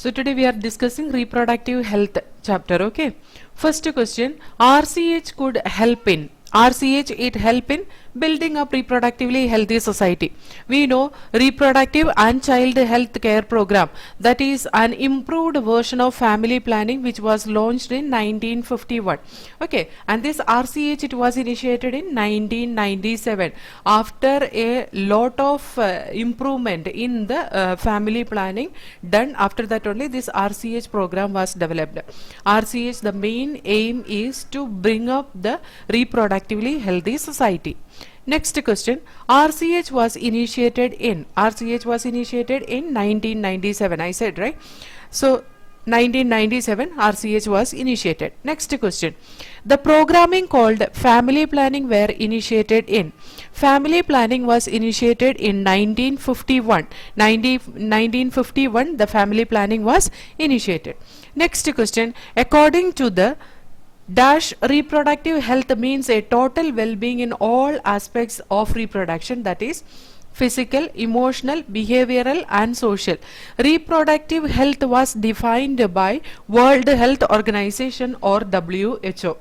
So today we are discussing reproductive health chapter. Okay. First question: RCH could help in it help in building up reproductively healthy society. We know reproductive and child health care program, that is an improved version of family planning which was launched in 1951. Okay, and this RCH, it was initiated in 1997 after a lot of improvement in the family planning done. After that only this RCH program was developed. RCH, the main aim is to bring up the reproductively healthy society. Next question: RCH was initiated in 1997. I said, right? So 1997 RCH was initiated. Next question: the programming called family planning were initiated in. Family planning was initiated in 1951. 1951 the family planning was initiated. Next question: according to the dash, reproductive health means a total well-being in all aspects of reproduction, that is physical, emotional, behavioral and social. Reproductive health was defined by World Health Organization or WHO.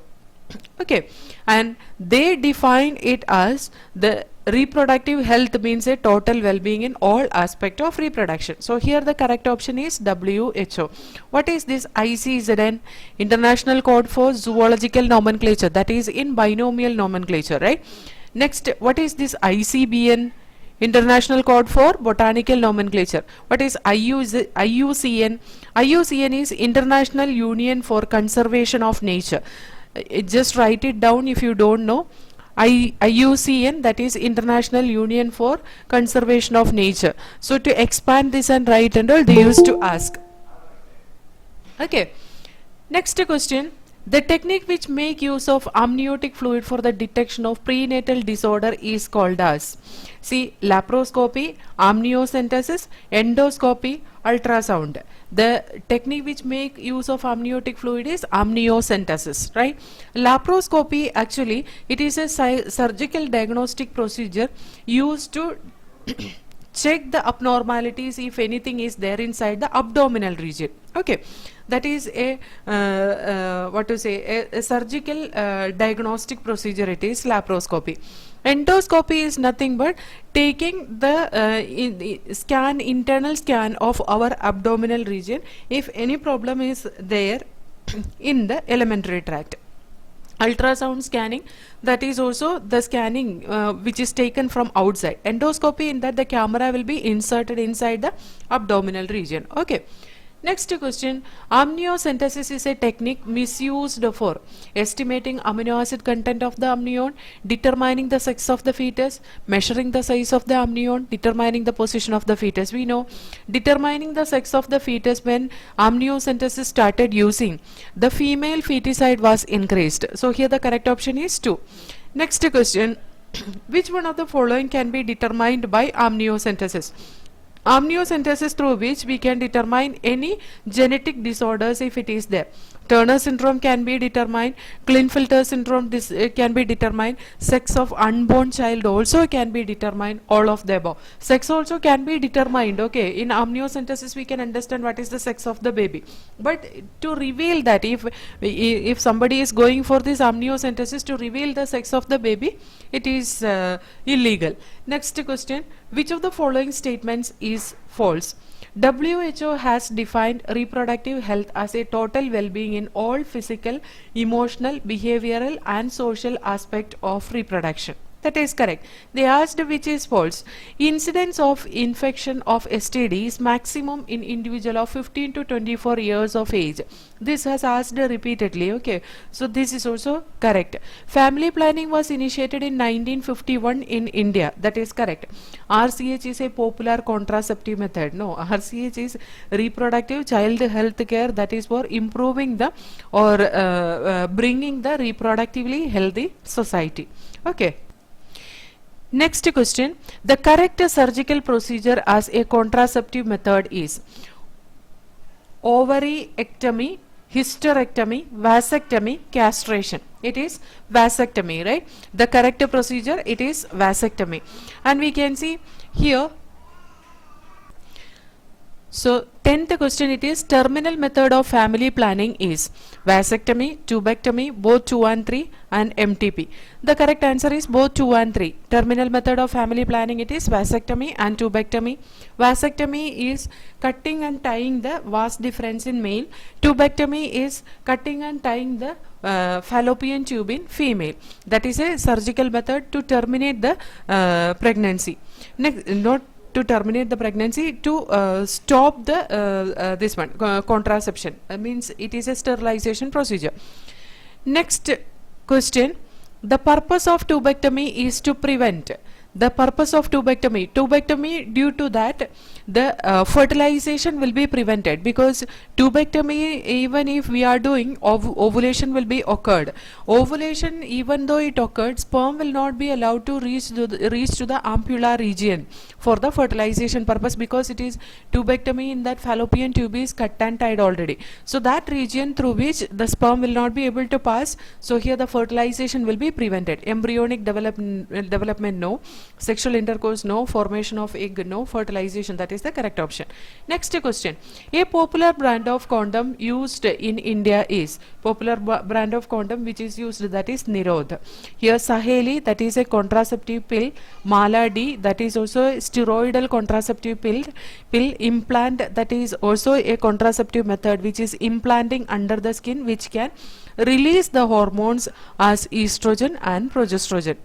Okay, and they define it as the reproductive health means a total well-being in all aspect of reproduction. So here the correct option is WHO. What is this ICZN? International Code for Zoological Nomenclature, that is in binomial nomenclature, right? Next, what is this ICBN? International Code for Botanical Nomenclature. What is IUCN? IUCN is International Union for Conservation of Nature. Just write it down if you don't know. IUCN, that is International Union for Conservation of Nature. So to expand this and write and all, they used to ask. Okay. Next question: the technique which make use of amniotic fluid for the detection of prenatal disorder is called as, see, laparoscopy, amniocentesis, endoscopy, ultrasound. The technique which make use of amniotic fluid is amniocentesis, right? Laparoscopy, actually it is a surgical diagnostic procedure used to check the abnormalities if anything is there inside the abdominal region. Okay, that is a a surgical diagnostic procedure. It is laparoscopy. Endoscopy is nothing but taking the internal scan of our abdominal region if any problem is there in the alimentary tract. Ultrasound scanning, that is also the scanning which is taken from outside. Endoscopy, in that the camera will be inserted inside the abdominal region. Okay. Next question: amniocentesis is a technique misused for estimating amino acid content of the amnion, determining the sex of the fetus, measuring the size of the amnion, determining the position of the fetus. We know determining the sex of the fetus, when amniocentesis started using, the female feticide was increased. So here the correct option is 2. Next question: which one of the following can be determined by amniocentesis? Amniocentesis, through which we can determine any genetic disorders if it is there. Turner syndrome can be determined, Klinefelter syndrome can be determined, sex of unborn child also can be determined, all of the above. Sex also can be determined. Okay, in amniocentesis we can understand what is the sex of the baby, but to reveal that, if somebody is going for this amniocentesis to reveal the sex of the baby, it is illegal. Next question: which of the following statements is false? WHO has defined reproductive health as a total well-being in all physical, emotional, behavioral and social aspect of reproduction. That is correct. They asked which is false. Incidence of infection of STD is maximum in individual of 15 to 24 years of age. This has asked repeatedly. Okay, so this is also correct. Family planning was initiated in 1951 in India. That is correct. RCH is a popular contraceptive method. No, RCH is reproductive child health care, that is for improving the or bringing the reproductively healthy society. Okay. Next question: the correct surgical procedure as a contraceptive method is ovaryectomy, hysterectomy, vasectomy, castration. It is vasectomy, right? The correct procedure, it is vasectomy. And we can see here So 10th question, it is terminal method of family planning is vasectomy, tubectomy, both 2 and 3, and MTP. The correct answer is both 2 and 3. Terminal method of family planning, it is vasectomy and tubectomy. Vasectomy is cutting and tying the vas deferens in male. Tubectomy is cutting and tying the fallopian tube in female. That is a surgical method to terminate the pregnancy. Next, not to terminate the pregnancy, to stop the this one contraception, means it is a sterilization procedure. Next question, the purpose of tubectomy is to prevent. The purpose of tubectomy, due to that the fertilization will be prevented, because tubectomy, even if we are doing, ovulation will be occurred. Ovulation, even though it occurred, sperm will not be allowed to reach to the ampulla region for the fertilization purpose, because it is tubectomy in that fallopian tube is cut and tied already. So that region through which the sperm will not be able to pass, so here the fertilization will be prevented. Embryonic development no, sexual intercourse no, formation of egg no, fertilization, that is the correct option. Next question, a popular brand of condom used in India is, popular brand of condom which is used, that is Nirodh. Here Saheli, that is a contraceptive pill. Mala D, that is also a steroidal contraceptive pill. Implant, that is also a contraceptive method which is implanting under the skin, which can release the hormones as estrogen and progesterone.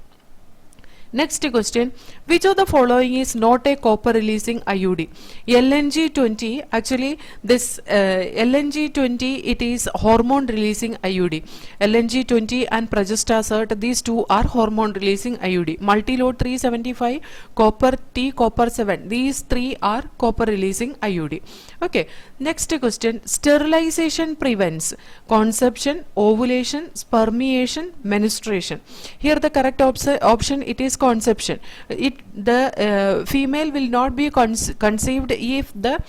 Next question, which of the following is not a copper releasing IUD? LNG20, actually this LNG20, it is hormone releasing IUD. LNG20 and Progestasert, these two are hormone releasing IUD. Multilode 375, copper T, copper 7, these three are copper releasing IUD. Okay, next question, sterilization prevents conception, ovulation, spermiation, menstruation. Here the correct option, it is conception. The female will not be conceived if the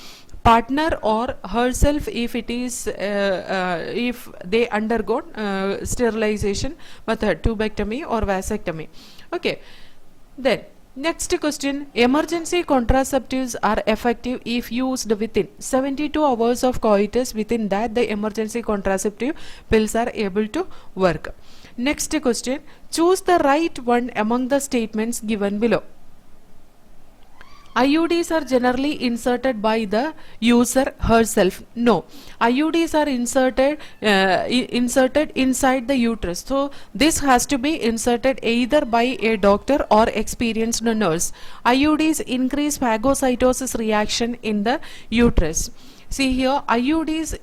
partner or herself, if it is if they undergo sterilization method, tubectomy or vasectomy. Okay, then next question, emergency contraceptives are effective if used within 72 hours of coitus. Within that, the emergency contraceptive pills are able to work. Next question, choose the right one among the statements given below. IUDs are generally inserted by the user herself. No, IUDs are inserted inside the uterus. So this has to be inserted either by a doctor or experienced nurse. IUDs increase phagocytosis reaction in the uterus. See here, IUDs,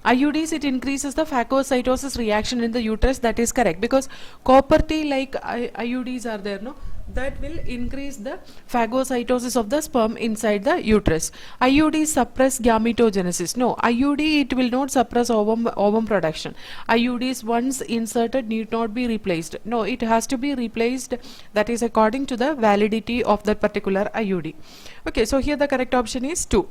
IUDs, it increases the phagocytosis reaction in the uterus. That is correct, because copper T like IUDs are there, no, that will increase the phagocytosis of the sperm inside the uterus. IUDs suppress gametogenesis. No, IUD, it will not suppress ovum production. IUDs once inserted need not be replaced. No, it has to be replaced, that is according to the validity of that particular IUD. Okay, so here the correct option is 2.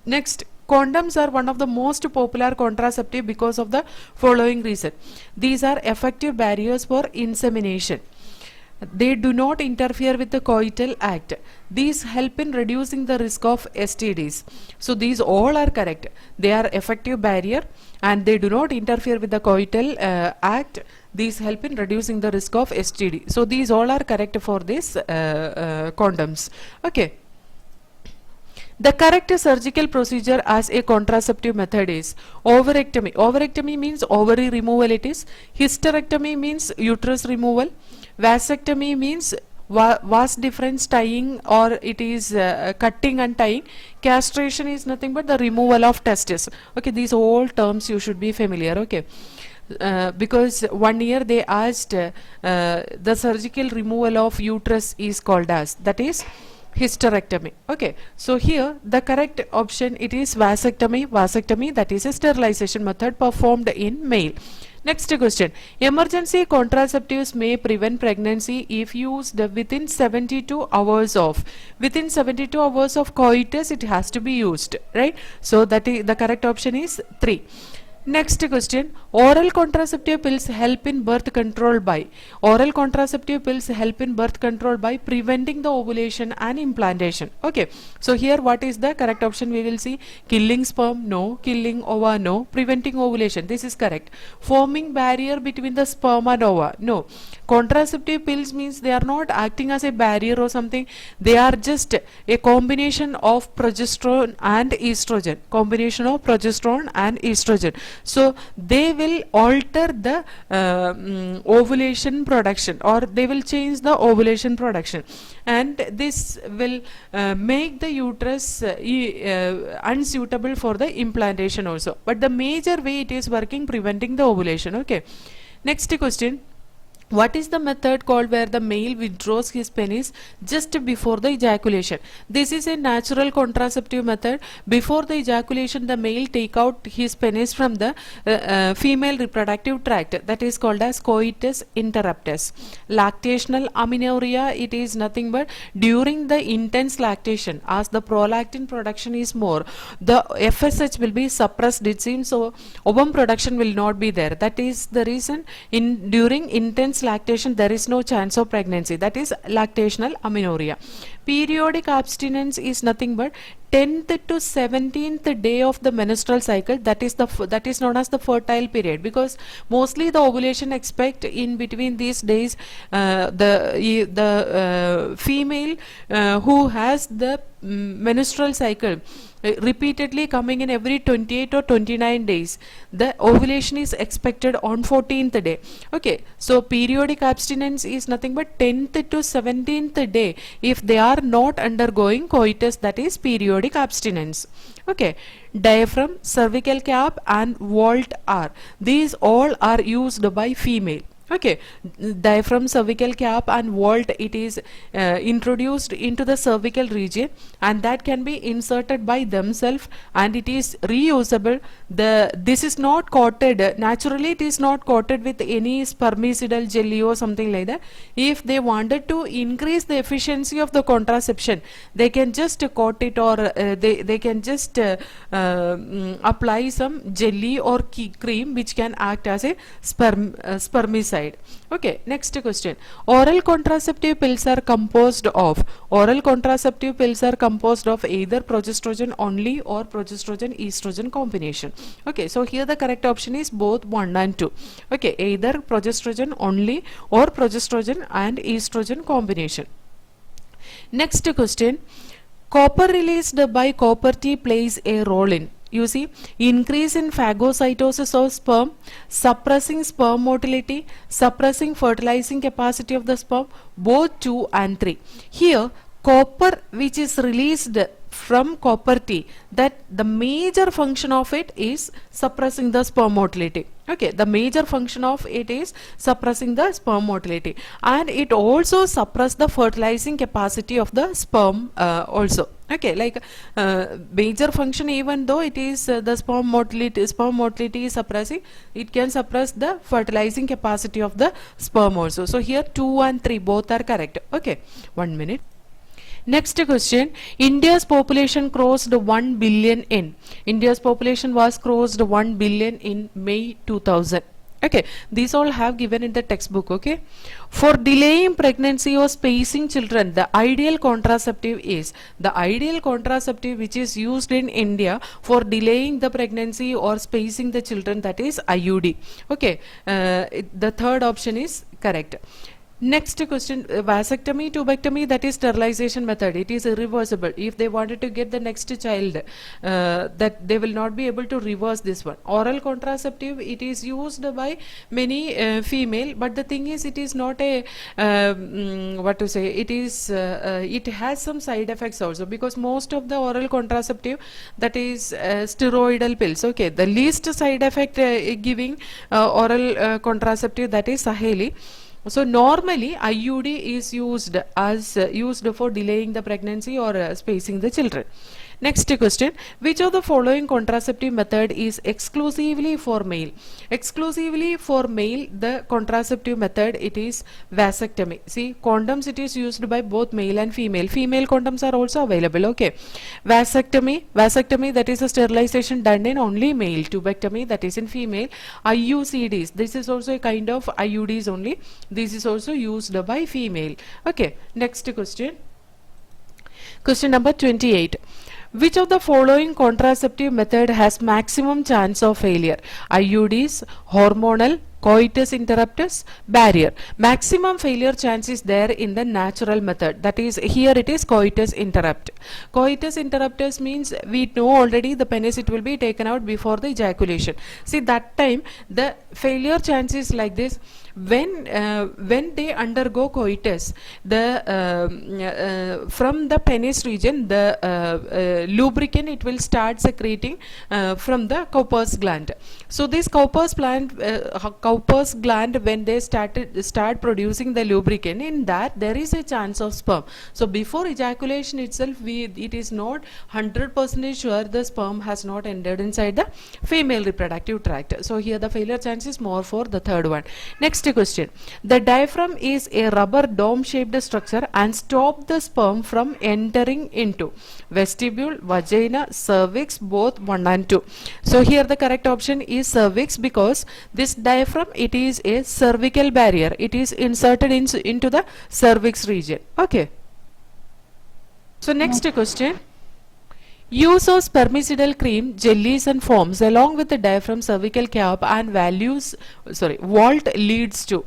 Next, condoms are one of the most popular contraceptive because of the following reason. These are effective barriers for insemination. They do not interfere with the coital act. These help in reducing the risk of STDs. So these all are correct. They are effective barrier and they do not interfere with the coital act. These help in reducing the risk of STD. So these all are correct for this condoms. Okay. The correct surgical procedure as a contraceptive method is ovarectomy. Ovarectomy means ovary removal it is. Hysterectomy means uterus removal. Vasectomy means vas deferens tying, or it is cutting and tying. Castration is nothing but the removal of testes. Okay, these all terms you should be familiar. Okay. Because 1 year they asked the surgical removal of uterus is called as, that is hysterectomy. Okay, so here the correct option, it is vasectomy. Vasectomy, that is a sterilization method performed in male. Next question, emergency contraceptives may prevent pregnancy if used within 72 hours of coitus. It has to be used, right? So that is the correct option is 3. Next question, oral contraceptive pills help in birth control by, oral contraceptive pills help in birth control by preventing the ovulation and implantation. Okay, so here what is the correct option? We will see killing sperm, no; killing ova, no; preventing ovulation, this is correct; forming barrier between the sperm and ova, no. Contraceptive pills means they are not acting as a barrier or something, they are just a combination of progesterone and estrogen, combination of progesterone and estrogen. So they will alter the ovulation production, or they will change the ovulation production, and this will make the uterus unsuitable for the implantation also. But the major way it is working, preventing the ovulation. Okay, next question, what is the method called where the male withdraws his penis just before the ejaculation? This is a natural contraceptive method. Before the ejaculation, the male take out his penis from the female reproductive tract. That is called as coitus interruptus. Lactational amenorrhea, it is nothing but during the intense lactation, as the prolactin production is more, the FSH will be suppressed, it seems, so ovum production will not be there. That is the reason during intense lactation there is no chance of pregnancy, that is lactational amenorrhea. Periodic abstinence is nothing but 10th to 17th day of the menstrual cycle, that is known as the fertile period, because mostly the ovulation expect in between these days. The female who has the menstrual cycle repeatedly coming in every 28 or 29 days, the ovulation is expected on 14th day. Okay, so periodic abstinence is nothing but 10th to 17th day if they are not undergoing coitus, that is periodic abstinence. Okay, diaphragm, cervical cap and vault are, these all are used by female. Okay, diaphragm, cervical cap and vault, it is introduced into the cervical region, and that can be inserted by themselves, and it is reusable. This is not coated naturally, it is not coated with any spermicidal jelly or something like that. If they wanted to increase the efficiency of the contraception, they can just coat it, or they can just apply some jelly or cream which can act as a spermicide. Okay, next question, oral contraceptive pills are composed of, oral contraceptive pills are composed of either progesterone only or progesterone estrogen combination. Okay, so here the correct option is both 1 and 2. Okay, either progesterone only or progesterone and estrogen combination. Next question, copper released by copper T plays a role in, you see, increase in phagocytosis of sperm, suppressing sperm motility, suppressing fertilizing capacity of the sperm, both 2 and 3. Here copper which is released from copper T, that the major function of it is suppressing the sperm motility. Okay, the major function of it is suppressing the sperm motility, and it also suppress the fertilizing capacity of the sperm also. Okay, like major function, even though it is the sperm motility is suppressing, it can suppress the fertilizing capacity of the sperm also. So here 2 and 3 both are correct. Okay, 1 minute. Next question, India's population crossed 1 billion in, India's population was crossed 1 billion in May 2000. Okay, these all have given in the textbook. Okay, for delaying pregnancy or spacing children, the ideal contraceptive is, the ideal contraceptive which is used in India for delaying the pregnancy or spacing the children, that is IUD. Okay, the third option is correct. Next question, vasectomy, tubectomy, that is sterilization method, it is irreversible. If they wanted to get the next child, that they will not be able to reverse this one. Oral contraceptive, it is used by many female, but the thing is, it is not a what to say, it is it has some side effects also, because most of the oral contraceptive, that is steroidal pills. Okay, the least side effect giving oral contraceptive, that is Saheli. So normally IUD is used as used for delaying the pregnancy or spacing the children. Next question, which of the following contraceptive method is exclusively for male? Exclusively for male, the contraceptive method, it is vasectomy. See, condoms, it is used by both male and female. Female condoms are also available. Okay, vasectomy, that is a sterilization done in only male. Tubectomy, that is in female. IUCDs, this is also a kind of IUDs only. This is also used by female. Okay, next question. Question number 28. Which of the following contraceptive method has maximum chance of failure? IUDs, hormonal, coitus interruptus, barrier. Maximum failure chance is there in the natural method. That is, here it is coitus interrupt. Coitus interruptus means we know already the penis, it will be taken out before the ejaculation. See, that time the failure chance is like this. When they undergo coitus, the from the penis region, the lubricant, it will start secreting from the Cowper's gland. So this Cowper's gland, when they start producing the lubricant, in that there is a chance of sperm. So before ejaculation itself, it is not 100% sure the sperm has not entered inside the female reproductive tract. So here the failure chance is more for the third one. Next question. The diaphragm is a rubber dome shaped structure and stop the sperm from entering into vestibule, vagina, cervix, both 1 and 2. So here the correct option is cervix, because this diaphragm, it is a cervical barrier. It is inserted into the cervix region. Okay. So next question. Use of spermicidal cream, jellies and foams along with the diaphragm, cervical cap and vault leads to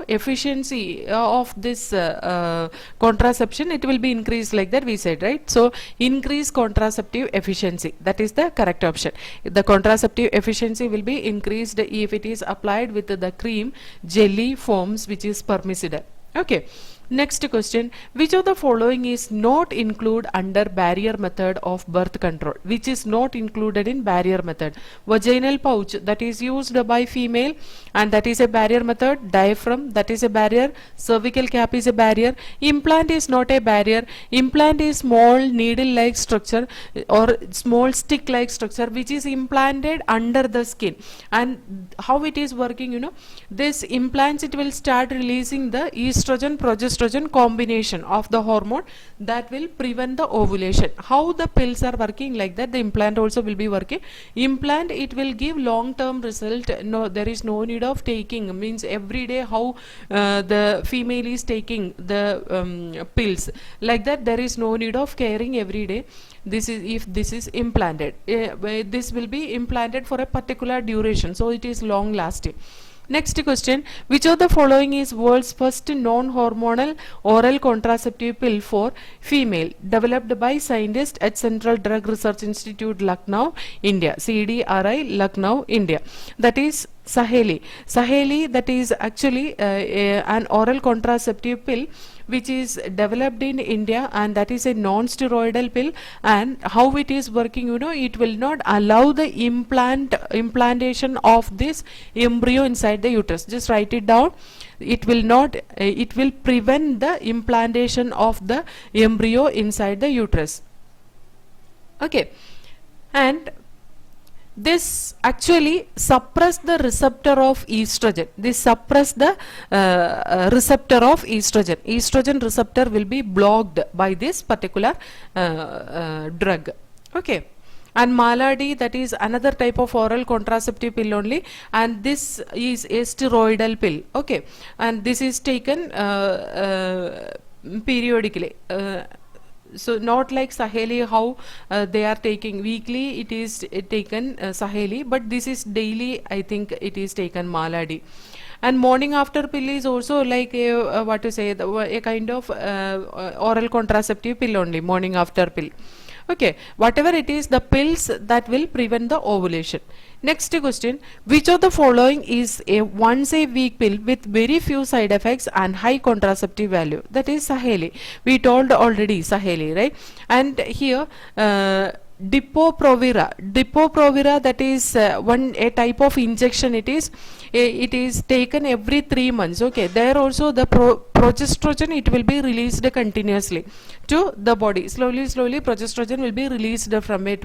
efficiency of this contraception. It will be increased, like that we said, right? So increase contraceptive efficiency, that is the correct option. The contraceptive efficiency will be increased if it is applied with the cream, jelly, foams, which is spermicidal. Okay. Next question, which of the following is not included under barrier method of birth control? Which is not included in barrier method? Vaginal pouch, that is used by female, and that is a barrier method. Diaphragm, that is a barrier. Cervical cap is a barrier. Implant is not a barrier. Implant is small needle-like structure or small stick-like structure which is implanted under the skin. And how it is working, you know, this implants, it will start releasing the estrogen progesterone combination of the hormone that will prevent the ovulation. How the pills are working, like that the implant also will be working. Implant, it will give long term result. No, there is no need of taking, means every day how the female is taking the pills, like that there is no need of caring every day. This is if this is implanted, this will be implanted for a particular duration, so it is long lasting. Next question, which of the following is world's first non-hormonal oral contraceptive pill for female, developed by scientists at Central Drug Research Institute, Lucknow, India, CDRI, Lucknow, India? That is Saheli. Saheli, that is actually an oral contraceptive pill which is developed in India, and that is a non-steroidal pill. And how it is working, you know, it will not allow the implantation of this embryo inside the uterus. Just write it down. It will not, it will prevent the implantation of the embryo inside the uterus. Okay. And this actually suppress the receptor of estrogen. This suppress the receptor of estrogen. Estrogen receptor will be blocked by this particular drug. Okay. And Maladi, that is another type of oral contraceptive pill only, and this is a steroidal pill. Okay. And this is taken periodically. So not like Saheli, how they are taking weekly, it is taken Saheli, but this is daily, I think it is taken Maladi. And morning after pill is also like a, what to say, a kind of oral contraceptive pill only, morning after pill. Okay, whatever it is, the pills that will prevent the ovulation. Next question, which of the following is a once a week pill with very few side effects and high contraceptive value? That is Saheli. We told already Saheli, right? And here Depo-provera, that is a type of injection. It is taken every 3 months. Okay, there also the progesterone, it will be released continuously to the body. Slowly progesterone will be released from it.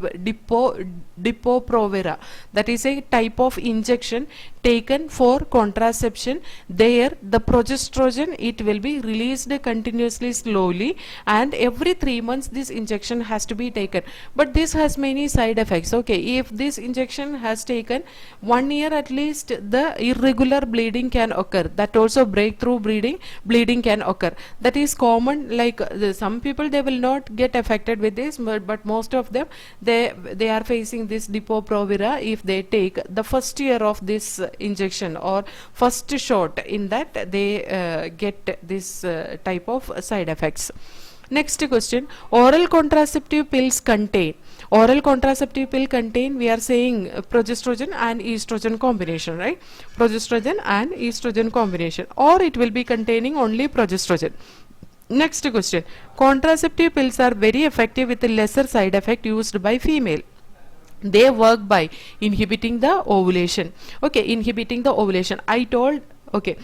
Depo-provera, that is a type of injection taken for contraception. There the progesterone, it will be released continuously slowly, and every 3 months this injection has to be taken. But this has many side effects. Okay, if this injection has taken 1 year at least, the irregular bleeding can occur. That also breakthrough bleeding can occur. That is common. Like some people, they will not get affected with this, but most of them, they are facing this Depo-provera if they take the first year of this injection or first shot. In that they get this type of side effects. Next question, oral contraceptive pills contain. Oral contraceptive pill contain, we are saying progesterone and estrogen combination, right? Progesterone and estrogen combination, or it will be containing only progesterone. Next question, contraceptive pills are very effective with a lesser side effect used by female. They work by inhibiting the ovulation. Okay, inhibiting the ovulation, I told. Okay,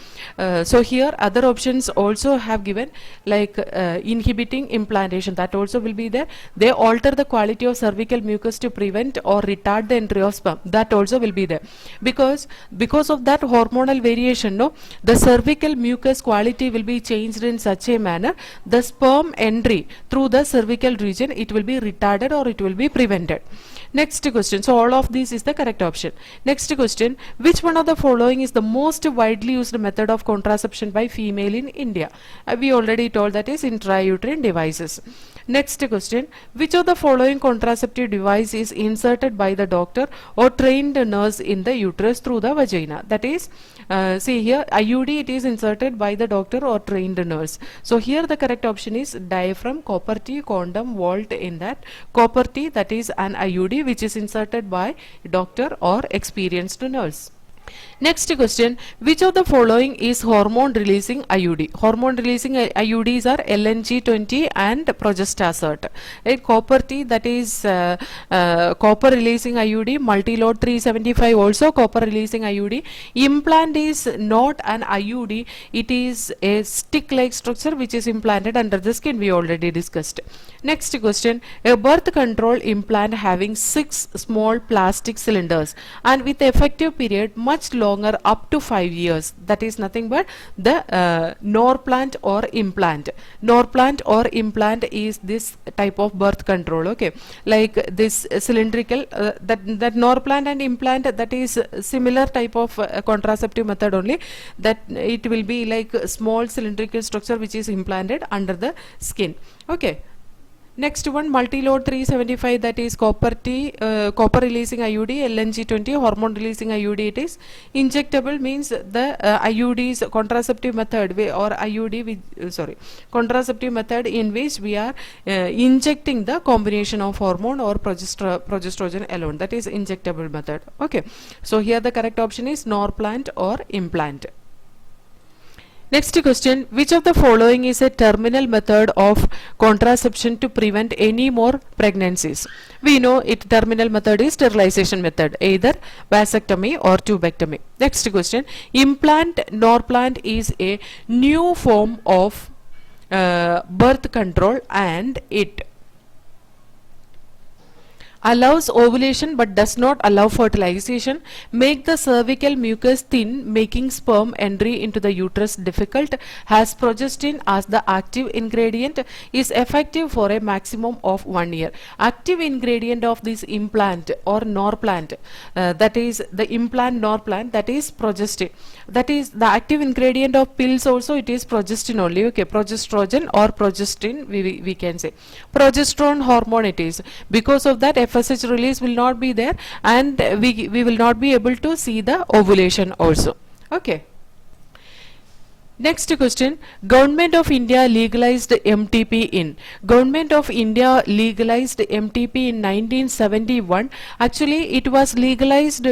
so here other options also have given, like inhibiting implantation, that also will be there. They alter the quality of cervical mucus to prevent or retard the entry of sperm, that also will be there, because of that hormonal variation, no, the cervical mucus quality will be changed in such a manner, the sperm entry through the cervical region, it will be retarded or it will be prevented. Next question, so all of this is the correct option. Next question, which one of the following is the most widely used method of contraception by female in India? We already told, that is intrauterine devices. Next question, which of the following contraceptive device is inserted by the doctor or trained nurse in the uterus through the vagina? That is, see here, IUD, it is inserted by the doctor or trained nurse. So here the correct option is diaphragm, copper T, condom, Volt. In that copper T, that is an IUD which is inserted by doctor or experienced nurse. Next question, which of the following is hormone releasing IUD? Hormone releasing IUDs are LNG20 and Progestasert. Right? Copper T, that is copper releasing IUD. Multilode 375 also copper releasing IUD. Implant is not an IUD, it is a stick like structure which is implanted under the skin, we already discussed. Next question, a birth control implant having 6 small plastic cylinders and with effective period much longer, up to 5 years, that is nothing but the Norplant or implant. Norplant or implant is this type of birth control. Okay, like this cylindrical, that Norplant and implant, that is similar type of contraceptive method only, that it will be like a small cylindrical structure which is implanted under the skin. Okay. Next one, multilode 375, that is copper T, copper releasing IUD, LNG20, hormone releasing IUD. It is injectable, means the IUD's contraceptive method or IUD with, contraceptive method in which we are injecting the combination of hormone or progesterone alone, that is injectable method. Okay, so here the correct option is Norplant or implant. Next question, which of the following is a terminal method of contraception to prevent any more pregnancies? We know it terminal method is sterilization method, either vasectomy or tubectomy. Next question, implant Norplant is a new form of birth control and it allows ovulation but does not allow fertilization, make the cervical mucus thin, making sperm entry into the uterus difficult, has progestin as the active ingredient, is effective for a maximum of 1 year. Active ingredient of this implant or Norplant, that is the implant Norplant, that is progestin. That is the active ingredient of pills also, it is progestin only. Okay, progesterone or progestin, we can say. Progesterone hormone it is. Because of that, FSH release will not be there and we will not be able to see the ovulation also. Okay. Next question, Government of India legalized MTP in. Legalized MTP in 1971. Actually, it was legalized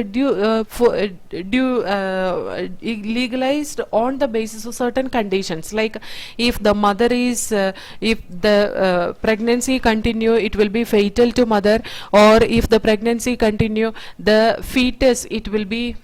legalized on the basis of certain conditions. Like if the mother is, if the pregnancy continue, it will be fatal to mother, or if the pregnancy continue, the fetus, it will be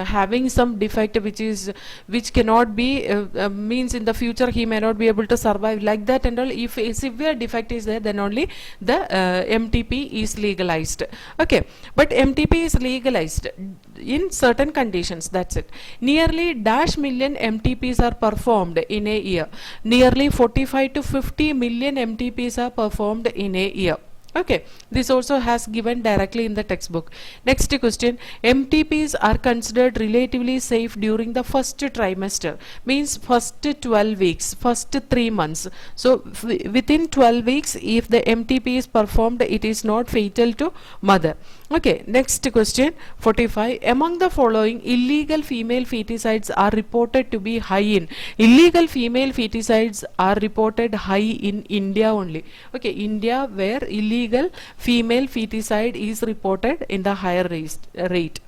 having some defect which cannot be means in the future he may not be able to survive, like that and all. If a severe defect is there, then only the MTP is legalized. Okay, but MTP is legalized in certain conditions, that's it. Nearly dash million MTPs are performed in a year. Nearly 45 to 50 million MTPs are performed in a year. Okay, this also has given directly in the textbook. Next question, MTPs are considered relatively safe during the first trimester, means first 12 weeks, first 3 months. So within 12 weeks, if the MTP is performed, it is not fatal to mother. Okay, next question, 45. Among the following, illegal female feticides are reported to be high in. Illegal female feticides are reported high in India only. Okay, India, where illegal female feticide is reported in the higher rate.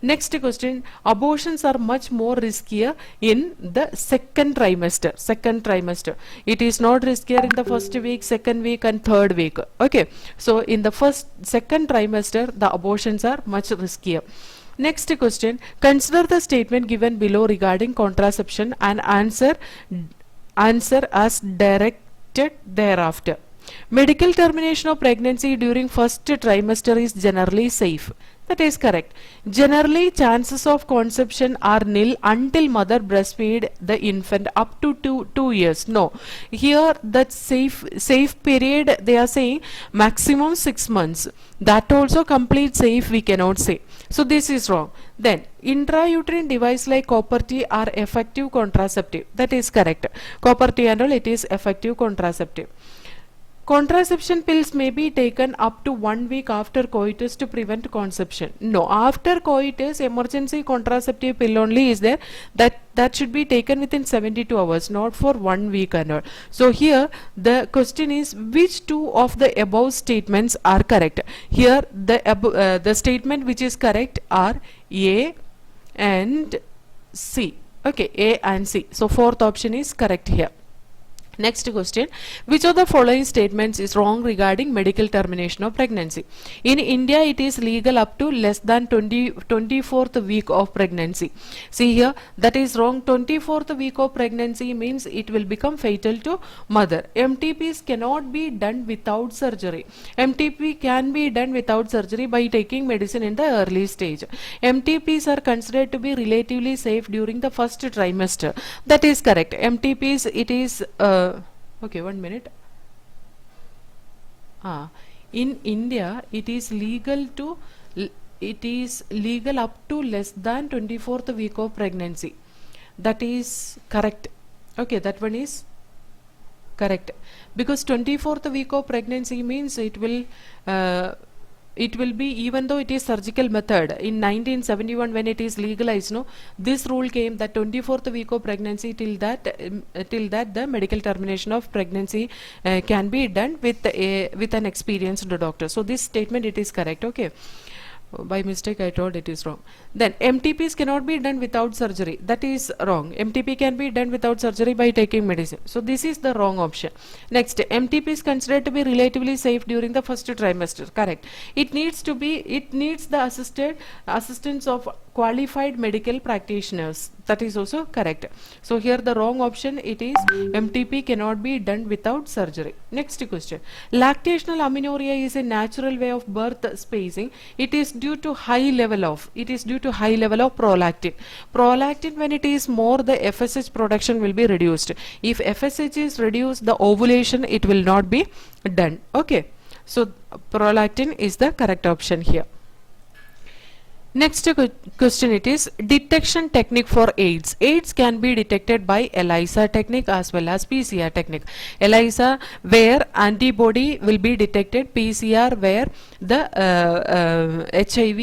Next question, abortions are much more riskier in the second trimester. It is not riskier in the first week, second week and third week. Okay, so in the second trimester, the abortions are much riskier. Next question, consider the statement given below regarding contraception and answer as directed thereafter. Medical termination of pregnancy during first trimester is generally safe. That is correct. Generally, chances of conception are nil until mother breastfeed the infant up to two years. No, here that safe period they are saying maximum 6 months. That also complete safe we cannot say. So this is wrong. Then intrauterine device like copper T are effective contraceptive. That is correct. Copper T and all, it is effective contraceptive. Contraception pills may be taken up to 1 week after coitus to prevent conception. No, after coitus, emergency contraceptive pill only is there. That should be taken within 72 hours, not for 1 week and all. So here the question is, which two of the above statements are correct? Here the statement which is correct are A and C. Okay, A and C. So fourth option is correct here. Next question, which of the following statements is wrong regarding medical termination of pregnancy? In India, it is legal up to less than 24th week of pregnancy. See here, that is wrong. 24th week of pregnancy means it will become fatal to mother. MTPs cannot be done without surgery. MTP can be done without surgery by taking medicine in the early stage. MTPs are considered to be relatively safe during the first trimester. That is correct. MTPs, it is okay, 1 minute. In India, it is legal up to less than 24th week of pregnancy. That is correct. Okay, that one is correct, because 24th week of pregnancy means it will be, even though it is surgical method. In 1971 when it is legalized, no, this rule came that 24th week of pregnancy, till that the medical termination of pregnancy can be done with an experienced doctor. So this statement, it is correct. Okay, by mistake I told it is wrong. Then MTPs cannot be done without surgery. That is wrong. MTP can be done without surgery by taking medicine. So this is the wrong option. Next, MTP is considered to be relatively safe during the first trimester. Correct. It needs the assistance of qualified medical practitioners. That is also correct. So here the wrong option, it is MTP cannot be done without surgery. Next question, lactational amenorrhea is a natural way of birth spacing. It is due to high level of prolactin. Prolactin, when it is more, the FSH production will be reduced. If FSH is reduced, the ovulation, it will not be done. Okay, so prolactin is the correct option here. Next question, it is detection technique for AIDS. AIDS can be detected by ELISA technique as well as PCR technique. ELISA, where antibody will be detected. PCR, where the HIV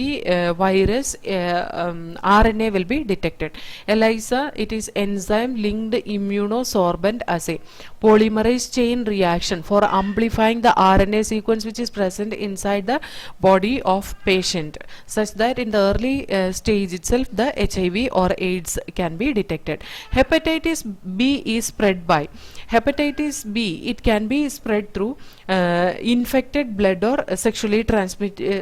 virus RNA will be detected. ELISA, it is enzyme linked immunosorbent assay. Polymerase chain reaction for amplifying the RNA sequence which is present inside the body of patient, such that in the early stage itself, the HIV or AIDS can be detected. Hepatitis B is spread by. Hepatitis B, it can be spread through infected blood or sexually transmitted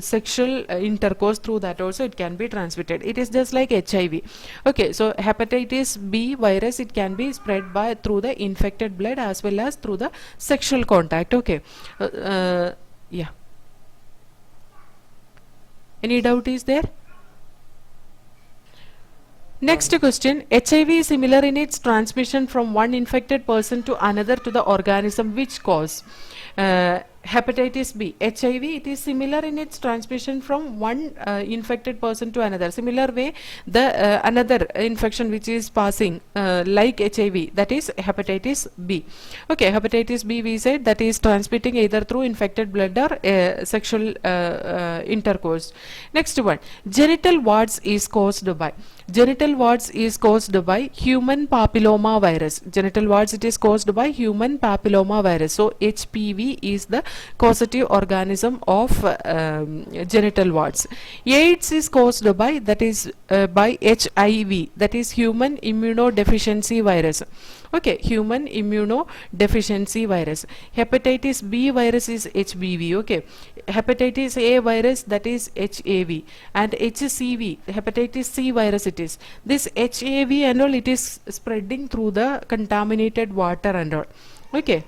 sexual intercourse. Through that also it can be transmitted. It is just like HIV. Okay, so hepatitis B virus, it can be spread by through the infected blood as well as through the sexual contact. Okay, yeah. Any doubt is there? Next question, HIV is similar in its transmission from one infected person to another to the organism. Which cause? Hepatitis B. HIV, it is similar in its transmission from one infected person to another. Similar way, the another infection which is passing like HIV, that is hepatitis B. Okay, hepatitis B, we said, that is transmitting either through infected blood or sexual intercourse. Next one, genital warts is caused by. Genital warts is caused by human papilloma virus. Genital warts, it is caused by human papilloma virus. So HPV is the causative organism of genital warts. AIDS is caused by, that is by HIV, that is human immunodeficiency virus. Okay, human immunodeficiency virus. Hepatitis B virus is HBV. Okay, hepatitis A virus, that is HAV, and HCV, hepatitis C virus it is. This HAV and all, it is spreading through the contaminated water and all. Okay.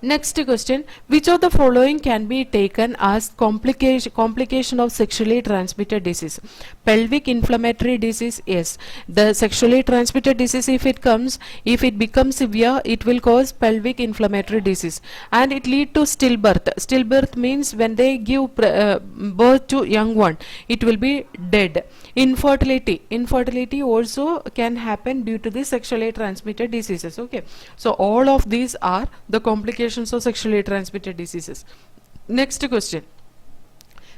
Next question, which of the following can be taken as complication of sexually transmitted disease? Pelvic inflammatory disease, yes. The sexually transmitted disease, if it becomes severe, it will cause pelvic inflammatory disease, and it lead to stillbirth. Stillbirth means when they give birth to young one, it will be dead. Infertility also can happen due to the sexually transmitted diseases. Okay, so all of these are the complications of sexually transmitted diseases. Next question,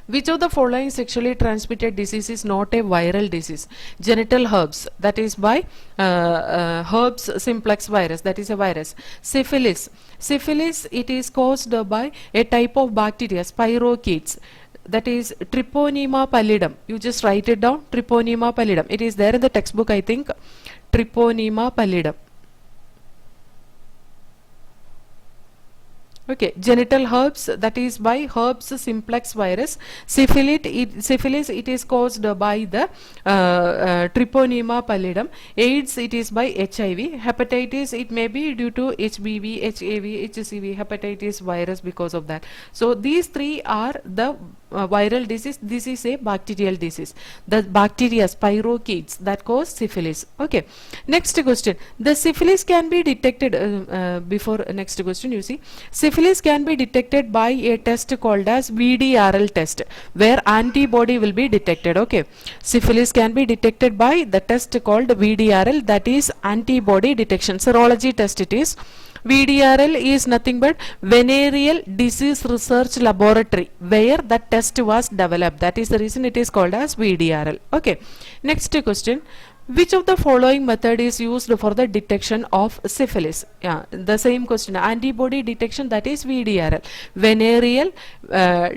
which of the following sexually transmitted disease is not a viral disease? Genital herpes, that is by herpes simplex virus, that is a virus. Syphilis, it is caused by a type of bacteria, spirochetes, that is Treponema pallidum. You just write it down, Treponema pallidum. It is there in the textbook, I think. Treponema pallidum. Okay, genital herpes, that is by herpes simplex virus. Syphilis, it is caused by the Treponema pallidum. AIDS, it is by HIV. Hepatitis, it may be due to HBV, HAV, HCV, hepatitis virus, because of that. So these three are the viral disease. This is a bacterial disease. The bacteria, spirochetes, that cause syphilis. Okay, next question, the syphilis can be detected before next question, you see, syphilis can be detected by a test called as VDRL test, where antibody will be detected. Okay, syphilis can be detected by the test called VDRL, that is antibody detection, serology test it is. VDRL is nothing but Venereal Disease Research Laboratory, where the test was developed. That is the reason it is called as VDRL. Okay, next question, which of the following method is used for the detection of syphilis? Yeah, the same question, antibody detection, that is VDRL, Venereal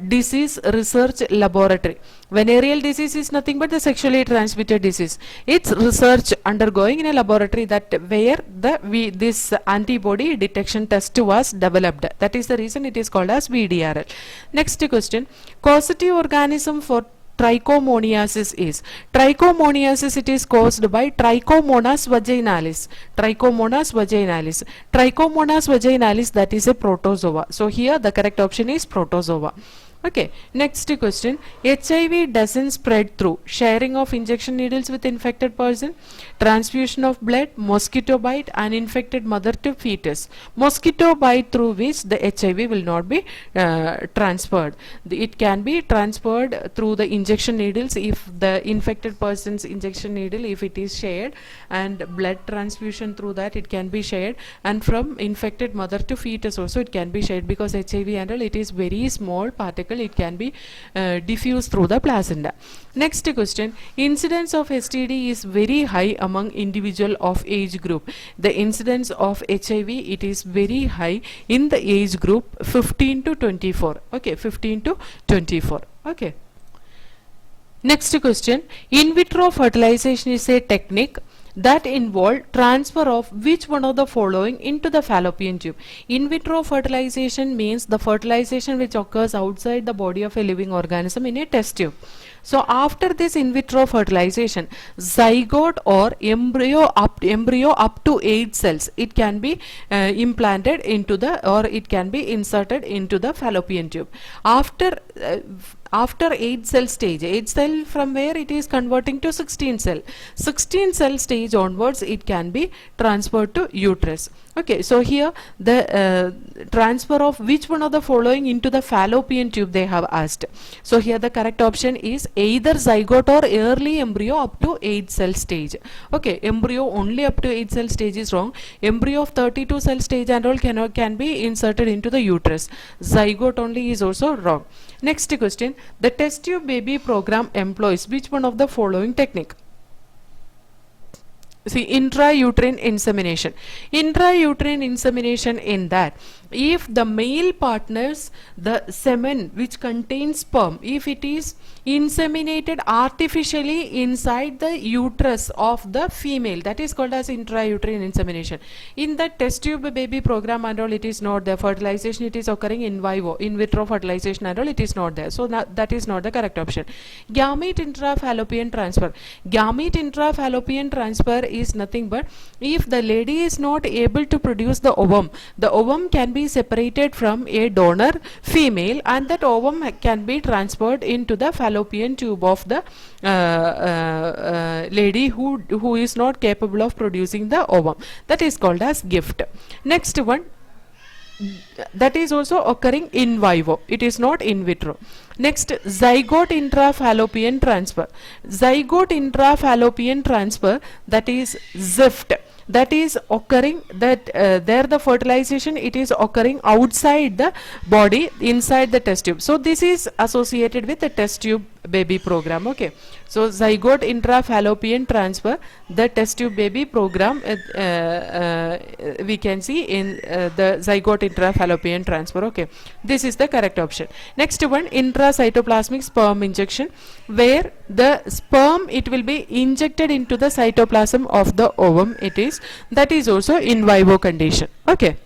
Disease Research Laboratory. Venereal disease is nothing but the sexually transmitted disease. It's research undergoing in a laboratory, that where this antibody detection test was developed. That is the reason it is called as VDRL. Next question, causative organism for trichomoniasis is. Trichomoniasis, it is caused by Trichomonas vaginalis. Trichomonas vaginalis. Trichomonas vaginalis, that is a protozoa. So here the correct option is protozoa. Okay, next question, HIV doesn't spread through sharing of injection needles with infected person, transfusion of blood, mosquito bite, uninfected mother to fetus. Mosquito bite, through which the HIV will not be transferred. It can be transferred through the injection needles if the infected person's injection needle, if it is shared, and blood transfusion through that it can be shared, and from infected mother to fetus also it can be shared, because HIV and all, it is very small particle, it can be diffused through the placenta. Next question, incidence of STD is very high among individual of age group. The incidence of HIV, it is very high in the age group 15 to 24. Okay, 15 to 24. Okay. Next question. In vitro fertilization is a technique that involve transfer of which one of the following into the fallopian tube. In vitro fertilization means the fertilization which occurs outside the body of a living organism in a test tube. So after this in vitro fertilization, zygote or embryo up to 8 cells, it can be implanted into the, or it can be inserted into the fallopian tube. After 8 cell stage, 8 cell from where it is converting to 16 cell. 16 cell stage onwards, it can be transferred to uterus. Okay, so here the transfer of which one of the following into the fallopian tube they have asked. So here the correct option is either zygote or early embryo up to 8 cell stage. Okay, embryo only up to 8 cell stage is wrong. Embryo of 32 cell stage and all can be inserted into the uterus. Zygote only is also wrong. Next question. The test tube baby program employs which one of the following technique? See, intrauterine insemination. Intrauterine insemination in that if the male partners the semen which contains sperm, if it is inseminated artificially inside the uterus of the female, that is called as intrauterine insemination. In the test tube baby program and all, it is not there. Fertilization, it is occurring in vivo, in vitro fertilization and all, it is not there. So that is not the correct option. Gamete intrafallopian transfer. Gamete intrafallopian transfer is nothing but if the lady is not able to produce the ovum can be separated from a donor female, and that ovum can be transferred into the fallopian tube of the lady who is not capable of producing the ovum. That is called as gift. Next one, that is also occurring in vivo, it is not in vitro. Next, zygote intrafallopian transfer. Zygote intrafallopian transfer, that is ZIFT, that is occurring that there the fertilization it is occurring outside the body, inside the test tube. So this is associated with the test tube baby program. Okay, so zygote intrafallopian transfer, the test tube baby program, we can see in the zygote intrafallopian transfer. Okay, this is the correct option. Next one, intracytoplasmic sperm injection, where the sperm it will be injected into the cytoplasm of the ovum, it is, that is also in vivo condition. Okay.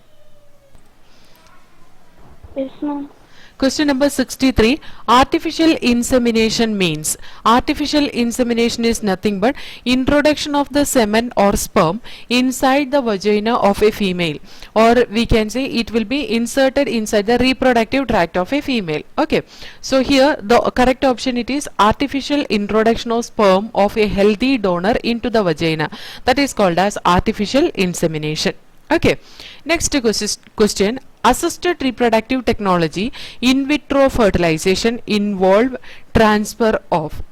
Yes, ma'am. Question number 63. Artificial insemination means. Artificial insemination is nothing but introduction of the semen or sperm inside the vagina of a female, or we can say it will be inserted inside the reproductive tract of a female. Okay, so here the correct option it is artificial introduction of sperm of a healthy donor into the vagina, that is called as artificial insemination. Okay, next question. Assisted reproductive technology in vitro fertilization involve transfer of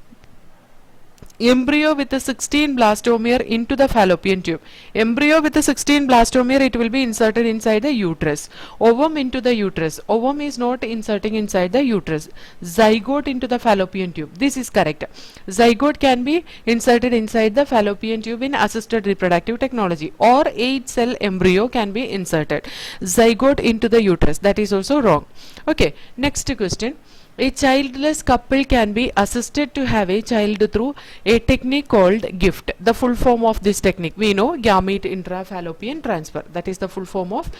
embryo with a 16 blastomere into the fallopian tube. Embryo with a 16 blastomere, it will be inserted inside the uterus. Ovum into the uterus. Ovum is not inserting inside the uterus. Zygote into the fallopian tube. This is correct. Zygote can be inserted inside the fallopian tube in assisted reproductive technology, or 8 cell embryo can be inserted. Zygote into the uterus. That is also wrong. Okay, next question. A childless couple can be assisted to have a child through a technique called GIFT. The full form of this technique, we know, gamete intrafallopian transfer. That is the full form of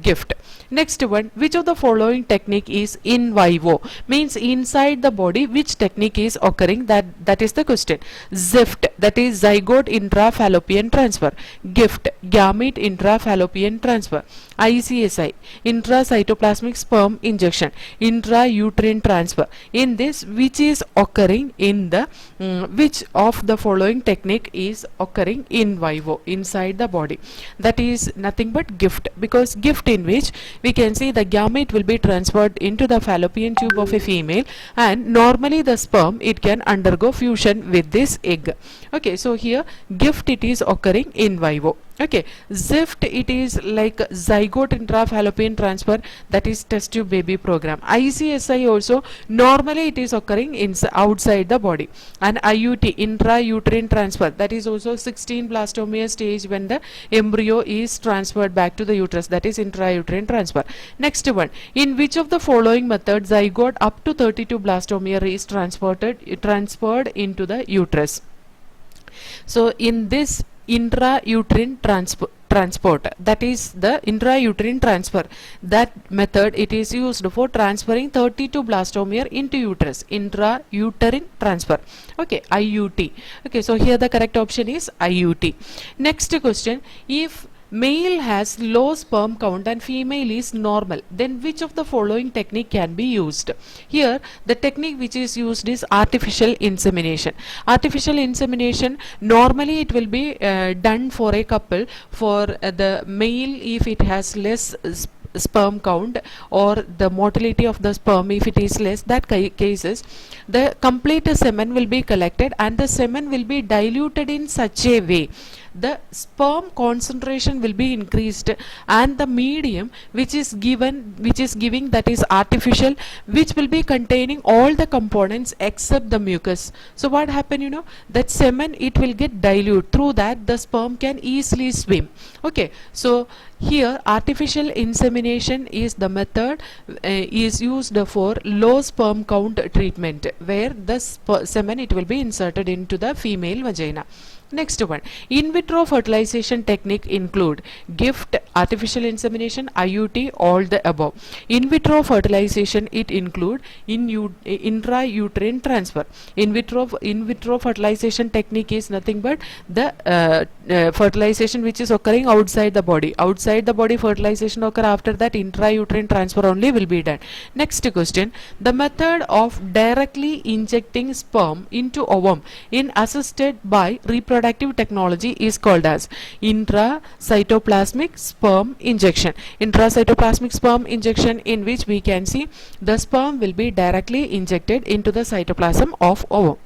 GIFT. Next one, which of the following technique is in vivo? Means inside the body, which technique is occurring? That is the question. ZIFT, that is zygote intrafallopian transfer. GIFT, gamete intrafallopian transfer. ICSI, intracytoplasmic sperm injection. Intrauterine transfer. In this, which is occurring in the which of the following technique is occurring in vivo, inside the body? That is nothing but GIFT, because GIFT in which we can see the gamete will be transferred into the fallopian tube of a female, and normally the sperm it can undergo fusion with this egg. Okay, so here GIFT it is occurring in vivo. Okay, ZIFT, it is like zygote intrafallopian transfer, that is test tube baby program. ICSI also, normally it is occurring outside the body. And IUT, intrauterine transfer, that is also 16 blastomere stage when the embryo is transferred back to the uterus, that is intrauterine transfer. Next one, in which of the following methods zygote up to 32 blastomere is transferred into the uterus? So in this intrauterine transport, that is the intrauterine transfer, that method it is used for transferring 32 blastomere into uterus, intrauterine transfer. Okay, IUT. Okay, so here the correct option is IUT. Next question, if male has low sperm count and female is normal, then which of the following technique can be used? Here the technique which is used is artificial insemination. Artificial insemination, normally it will be done for a couple. For the male, if it has less sperm count or the motility of the sperm if it is less, that cases the complete semen will be collected and the semen will be diluted in such a way the sperm concentration will be increased, and the medium which is giving, that is artificial, which will be containing all the components except the mucus. So what happen, that semen, it will get dilute, through that the sperm can easily swim. Okay, so here artificial insemination is the method is used for low sperm count treatment, where the semen, it will be inserted into the female vagina. Next one, in vitro fertilization technique include GIFT, artificial insemination, IUT, all the above. In vitro fertilization, it include intrauterine transfer. In vitro fertilization technique is nothing but the fertilization which is occurring outside the body. Outside the body fertilization occur, after that intrauterine transfer only will be done. Next question, the method of directly injecting sperm into ovum in assisted by reproductive technology is called as intracytoplasmic sperm injection. Intracytoplasmic sperm injection, in which we can see the sperm will be directly injected into the cytoplasm of ovum.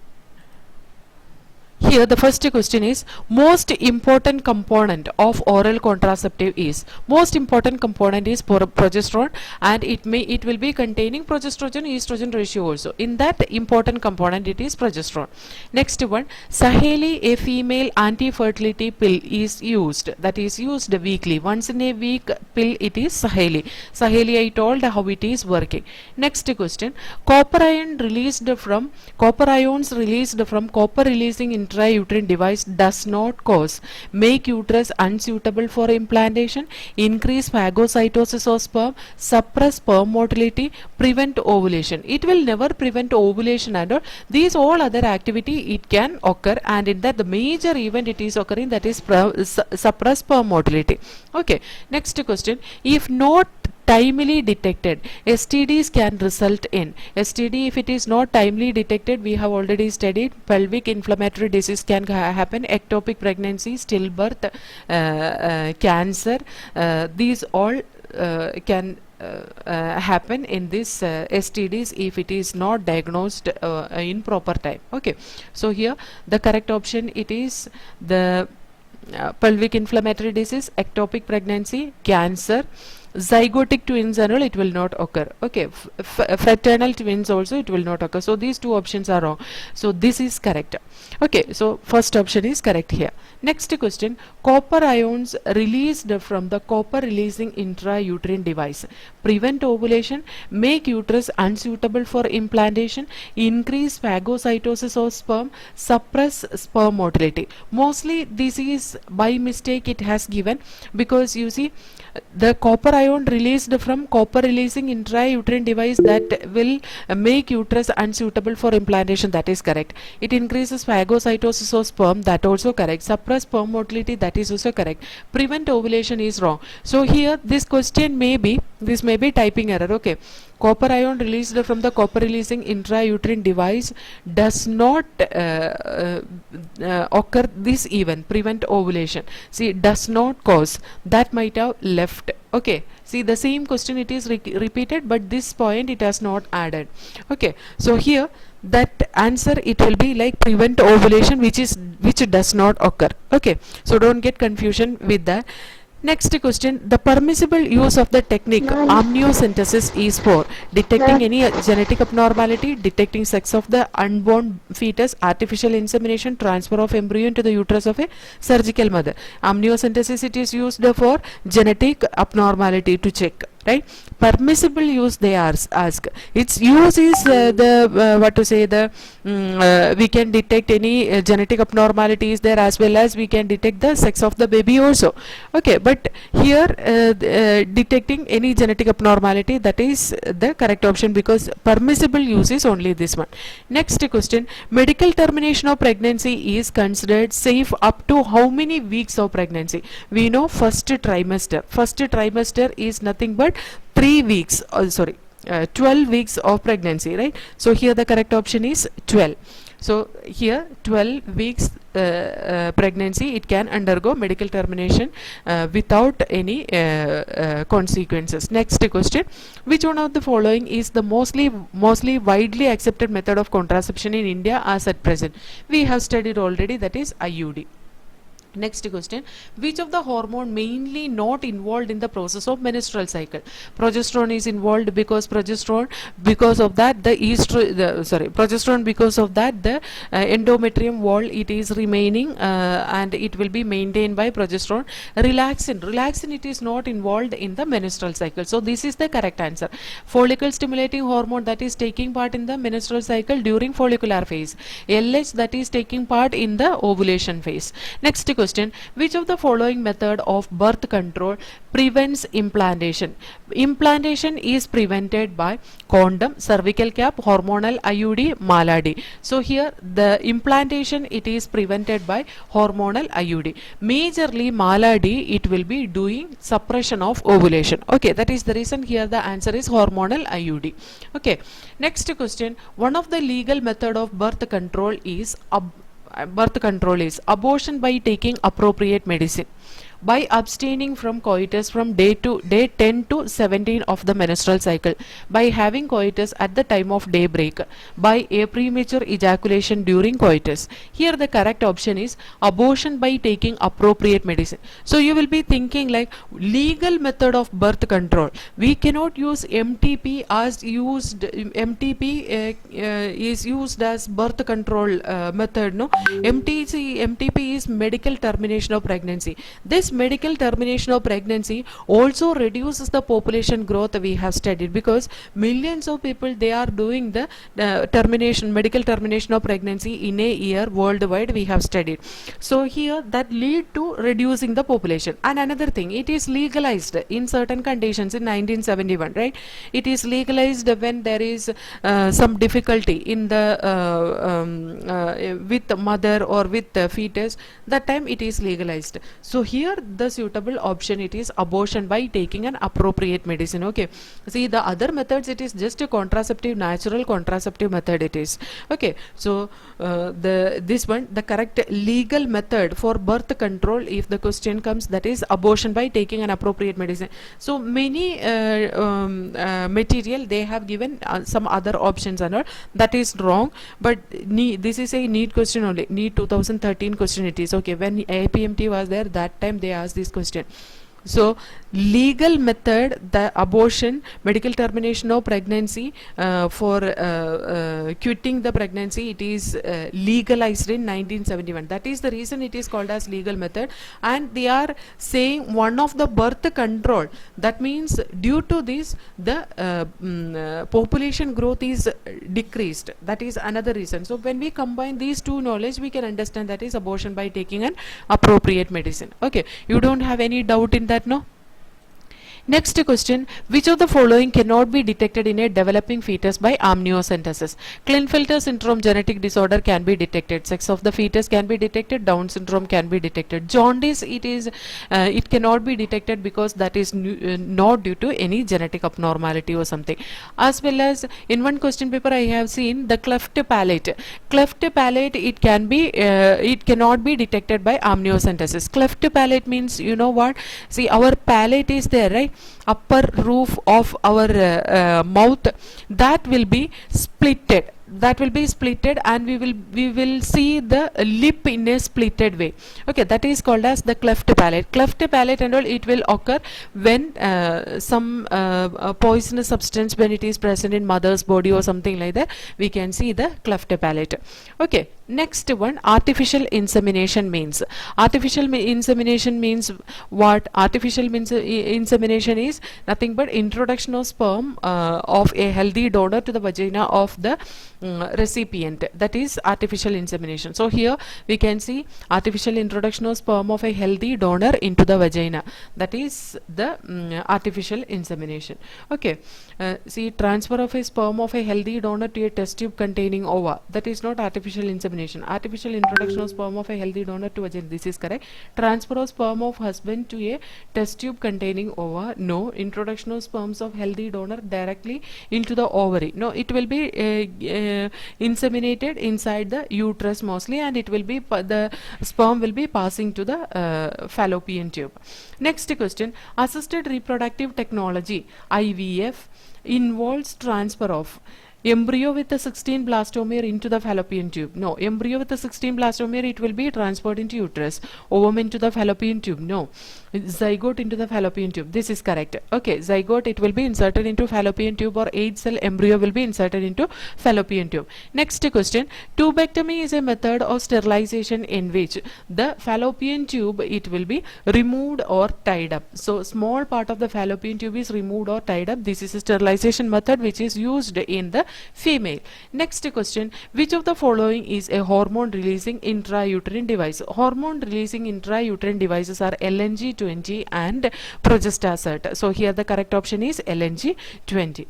Here the first question is, most important component of oral contraceptive is, most important component is progesterone, and it will be containing progesterone estrogen ratio also. In that important component it is progesterone. Next one, Saheli, a female anti-fertility pill is used, that is used weekly, once in a week pill, it is Saheli. Saheli, I told how it is working. Next question, copper ions released from copper releasing intrauterine device does not make uterus unsuitable for implantation, increase phagocytosis of sperm, suppress sperm motility, prevent ovulation. It will never prevent ovulation and all. These all other activity it can occur, and in that the major event it is occurring, that is suppress sperm motility. Okay, next question, if not timely detected, STDs can result in STD. If it is not timely detected, we have already studied, pelvic inflammatory disease can happen, ectopic pregnancy, stillbirth, cancer, these all can happen in this STDs if it is not diagnosed in proper time. Okay, so here the correct option, it is the pelvic inflammatory disease, ectopic pregnancy, cancer. Zygotic twins and all, it will not occur. Okay, fraternal twins also it will not occur. So these two options are wrong. So this is correct. Okay, so first option is correct here. Next question, copper ions released from the copper releasing intrauterine device prevent ovulation, make uterus unsuitable for implantation, increase phagocytosis of sperm, suppress sperm motility. Mostly this is by mistake it has given, because you see the copper ion released from copper releasing intrauterine device, that will make uterus unsuitable for implantation, that is correct. It increases phagocytosis of sperm, that also correct. Suppress sperm motility, that is also correct. Prevent ovulation is wrong. So here this question may be typing error. Okay, copper ion released from the copper releasing intrauterine device does not occur this event, prevent ovulation. See, does not cause, that might have left. Okay, see the same question it is repeated, but this point it has not added. Okay, so here that answer it will be like prevent ovulation, which does not occur. Okay, so don't get confusion with that. Next question, the permissible use of the technique amniocentesis is for detecting any genetic abnormality, detecting sex of the unborn fetus, artificial insemination, transfer of embryo into the uterus of a surgical mother. Amniocentesis, it is used for genetic abnormality to check, right? Permissible use, they ask. Its use is we can detect any genetic abnormalities there, as well as we can detect the sex of the baby also. Okay, but here detecting any genetic abnormality, that is the correct option, because permissible use is only this one. Next question, medical termination of pregnancy is considered safe up to how many weeks of pregnancy? We know first trimester. First trimester is nothing but 3 weeks, 12 weeks of pregnancy, right? So here the correct option is 12. So here 12 weeks pregnancy, it can undergo medical termination without any consequences. Next question, which one of the following is the mostly widely accepted method of contraception in India as at present? We have studied already, that is IUD. Next question, which of the hormone mainly not involved in the process of menstrual cycle? Progesterone is involved, because progesterone, because of that the endometrium wall, it is remaining and it will be maintained by progesterone. Relaxin, it is not involved in the menstrual cycle, so this is the correct answer. Follicle stimulating hormone, that is taking part in the menstrual cycle during follicular phase. LH, that is taking part in the ovulation phase. Next question, which of the following method of birth control prevents implantation? Implantation is prevented by condom, cervical cap, hormonal IUD, Maladi. So here the implantation, it is prevented by hormonal IUD. Majorly Maladi, it will be doing suppression of ovulation. Okay, that is the reason here the answer is hormonal IUD. Okay, next question, one of the legal method of birth control is abortion by taking appropriate medicine, by abstaining from coitus from day 10 to 17 of the menstrual cycle, by having coitus at the time of daybreak, by a premature ejaculation during coitus. Here the correct option is abortion by taking appropriate medicine. So you will be thinking like legal method of birth control, we cannot use MTP as used. MTP is used as birth control method, no? MTP is medical termination of pregnancy. This medical termination of pregnancy also reduces the population growth, we have studied, because millions of people, they are doing the medical termination of pregnancy in a year worldwide, we have studied. So here that lead to reducing the population. And another thing, it is legalized in certain conditions in 1971, right? It is legalized when there is some difficulty in the with the mother or with the fetus, that time it is legalized. So here the suitable option, it is abortion by taking an appropriate medicine. Okay, see the other methods, it is just a contraceptive, natural contraceptive method it is. Okay, so this one, the correct legal method for birth control, if the question comes, that is abortion by taking an appropriate medicine. So many material, they have given some other options and all, that is wrong, but this is a NEET question only, NEET 2013 question it is. Okay, when APMT was there, that time they asked this question. So legal method, the abortion, medical termination of pregnancy for quitting the pregnancy, it is legalized in 1971. That is the reason it is called as legal method. And they are saying one of the birth control, that means due to this the population growth is decreased, that is another reason. So when we combine these two knowledge, we can understand that is abortion by taking an appropriate medicine. Okay, you don't have any doubt in that, no? Next question, which of the following cannot be detected in a developing fetus by amniocentesis? Klinefelter syndrome genetic disorder can be detected. Sex of the fetus can be detected. Down syndrome can be detected. Jaundice, it cannot be detected because that is not due to any genetic abnormality or something. As well as in one question paper I have seen the cleft palate. Cleft palate, it cannot be detected by amniocentesis. Cleft palate means, you know what? See, our palate is there, right? Upper roof of our mouth, that will be splitted. that will be splitted, and we will see the lip in a splitted way. Okay, that is called as the cleft palate. Cleft palate and all, it will occur when some poisonous substance, when it is present in mother's body or something like that, we can see the cleft palate. Okay, next one, artificial insemination means. Artificial insemination means what? Artificial insemination is nothing but introduction of sperm of a healthy donor to the vagina of the recipient. That is artificial insemination. So here we can see artificial introduction of sperm of a healthy donor into the vagina. That is the artificial insemination. Okay, see, transfer of a sperm of a healthy donor to a test tube containing ova. That is not artificial insemination. Artificial introduction of sperm of a healthy donor to vagina. This is correct. Transfer of sperm of husband to a test tube containing ova. No. Introduction of sperms of healthy donor directly into the ovary. No, it will be inseminated inside the uterus mostly, and it will be the sperm will be passing to the fallopian tube. Next question, assisted reproductive technology IVF involves transfer of embryo with a 16 blastomere into the fallopian tube. No, embryo with a 16 blastomere, it will be transferred into uterus. Ovum into the fallopian tube. No, zygote into the fallopian tube. This is correct. Okay, zygote, it will be inserted into fallopian tube, or 8 cell embryo will be inserted into fallopian tube. Next question, tubectomy is a method of sterilization in which the fallopian tube, it will be removed or tied up. So small part of the fallopian tube is removed or tied up. This is a sterilization method which is used in the female. Next question, which of the following is a hormone releasing intrauterine device? Hormone releasing intrauterine devices are LNG20 and progestasert. So here the correct option is LNG20.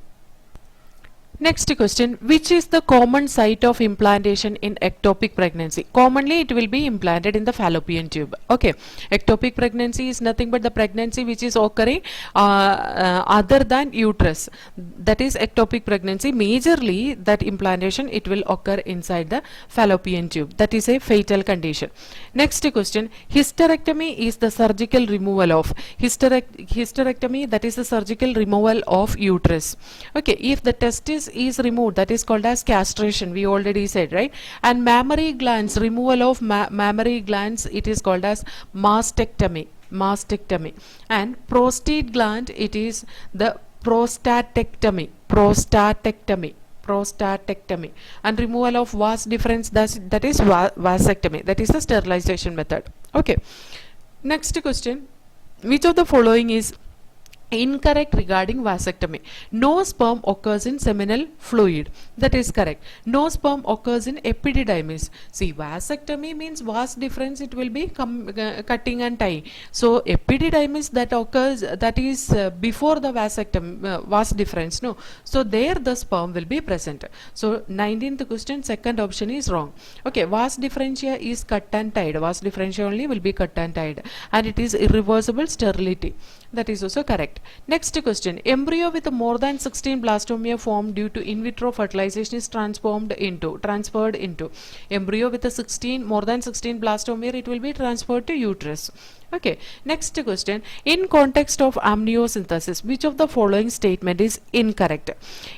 Next question, which is the common site of implantation in ectopic pregnancy? Commonly it will be implanted in the fallopian tube. Okay, ectopic pregnancy is nothing but the pregnancy which is occurring other than uterus. That is ectopic pregnancy. Majorly that implantation, it will occur inside the fallopian tube. That is a fatal condition. Next question, hysterectomy is the surgical removal of hysterectomy, that is the surgical removal of uterus. Okay, if the testis is removed, that is called as castration, we already said, right? And mammary glands, removal of mammary glands, it is called as mastectomy. And prostate gland, it is the prostatectomy. And removal of vas deferens, that is vasectomy. That is the sterilization method. Okay, next question, which of the following is incorrect regarding vasectomy? No sperm occurs in seminal fluid. That is correct. No sperm occurs in epididymis. See, vasectomy means vas deferens, it will be cutting and tying. So epididymis, that occurs, that is before the vasectomy, vas deferens. No, so there the sperm will be present. So 19th question, second option is wrong. Okay, vas deferentia is cut and tied. Vas deferentia only will be cut and tied, and it is irreversible sterility. That is also correct. Next question, embryo with more than 16 blastomere formed due to in vitro fertilization is transferred into embryo with a more than 16 blastomere, it will be transferred to uterus. Okay, next question, in context of amniocentesis, which of the following statement is incorrect?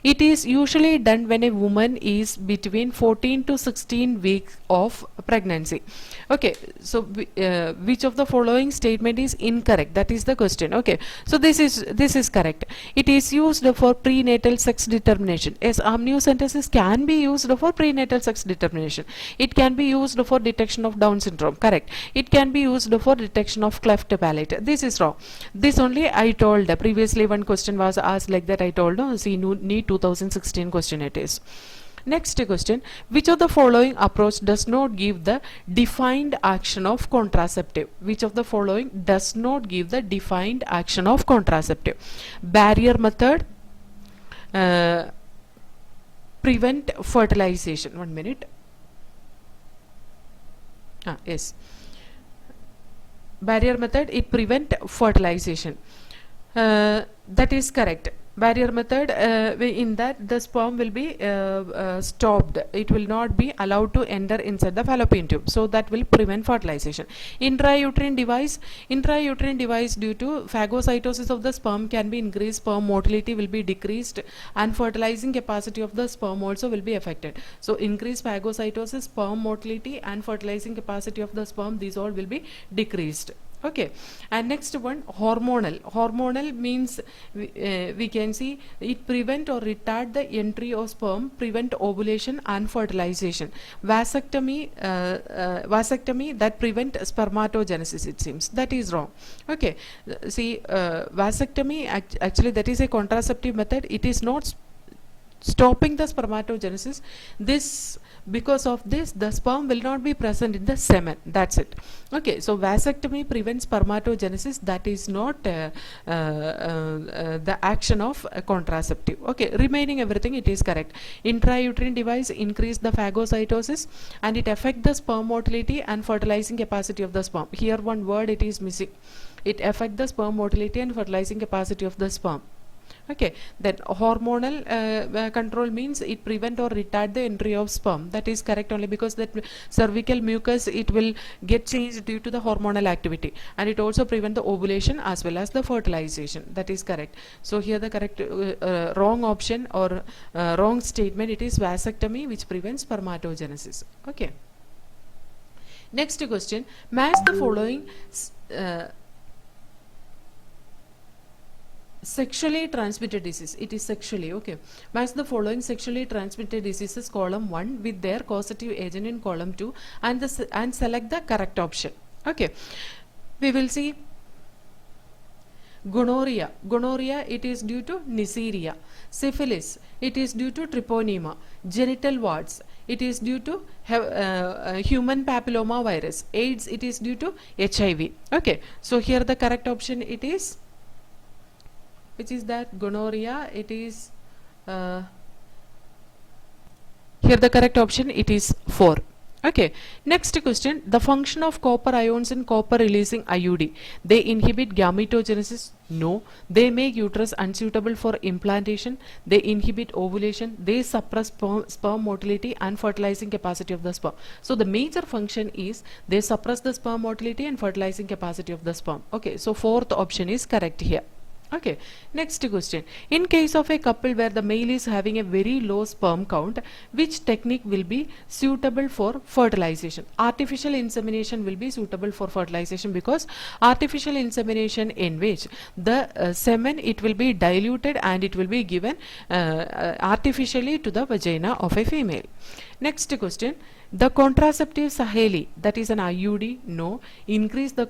It is usually done when a woman is between 14 to 16 weeks of pregnancy. Okay, so which of the following statement is incorrect? That is the question. Okay, so this is correct. It is used for prenatal sex determination. Yes, amniocentesis can be used for prenatal sex determination. It can be used for detection of Down syndrome. Correct. It can be used for detection of cleft palate. This is wrong. This only I told. Previously one question was asked like that. I told. No, see, NEET 2016 question it is. Next question, which of the following approach does not give the defined action of contraceptive? Which of the following does not give the defined action of contraceptive? Barrier method, prevent fertilization. 1 minute. Yes. Barrier method, it prevent fertilization. That is correct. Barrier method, in that the sperm will be stopped. It will not be allowed to enter inside the fallopian tube, so that will prevent fertilization. Intrauterine device, due to phagocytosis of the sperm can be increased, sperm motility will be decreased, and fertilizing capacity of the sperm also will be affected. So increased phagocytosis, sperm motility, and fertilizing capacity of the sperm, these all will be decreased. Okay, and next one, hormonal means we can see it prevent or retard the entry of sperm, prevent ovulation and fertilization. Vasectomy that prevent spermatogenesis, it seems that is wrong. Okay, see, vasectomy actually that is a contraceptive method. It is not stopping the spermatogenesis. This, because of this, the sperm will not be present in the semen, that's it. Okay, so vasectomy prevents spermatogenesis, that is not the action of a contraceptive. Okay, remaining everything it is correct. Intrauterine device increase the phagocytosis, and it affect the sperm motility and fertilizing capacity of the sperm. Here one word it is missing. It affect the sperm motility and fertilizing capacity of the sperm. Okay, then hormonal control means it prevent or retard the entry of sperm. That is correct only because that cervical mucus, it will get changed due to the hormonal activity, and it also prevent the ovulation as well as the fertilization. That is correct. So here the correct wrong option or wrong statement, it is vasectomy which prevents spermatogenesis. Okay. Next question, match the following sexually transmitted disease. It is sexually, okay. Match the following sexually transmitted diseases, column 1, with their causative agent in column 2, and select the correct option. Okay, we will see gonorrhea. It is due to Neisseria. Syphilis, it is due to Treponema. Genital warts, it is due to human papilloma virus. AIDS, it is due to HIV. Okay, so here the correct option it is, which is that gonorrhea. It is here the correct option it is 4. Okay, next question, the function of copper ions in copper releasing IUD. They inhibit gametogenesis. No. They make uterus unsuitable for implantation. They inhibit ovulation. They suppress sperm motility and fertilizing capacity of the sperm. So the major function is they suppress the sperm motility and fertilizing capacity of the sperm. Okay, so fourth option is correct here. Okay, next question, in case of a couple where the male is having a very low sperm count, which technique will be suitable for fertilization? Artificial insemination will be suitable for fertilization, because artificial insemination in which the semen, it will be diluted and it will be given artificially to the vagina of a female. Next question, the contraceptive Saheli, that is an IUD. No. Increase the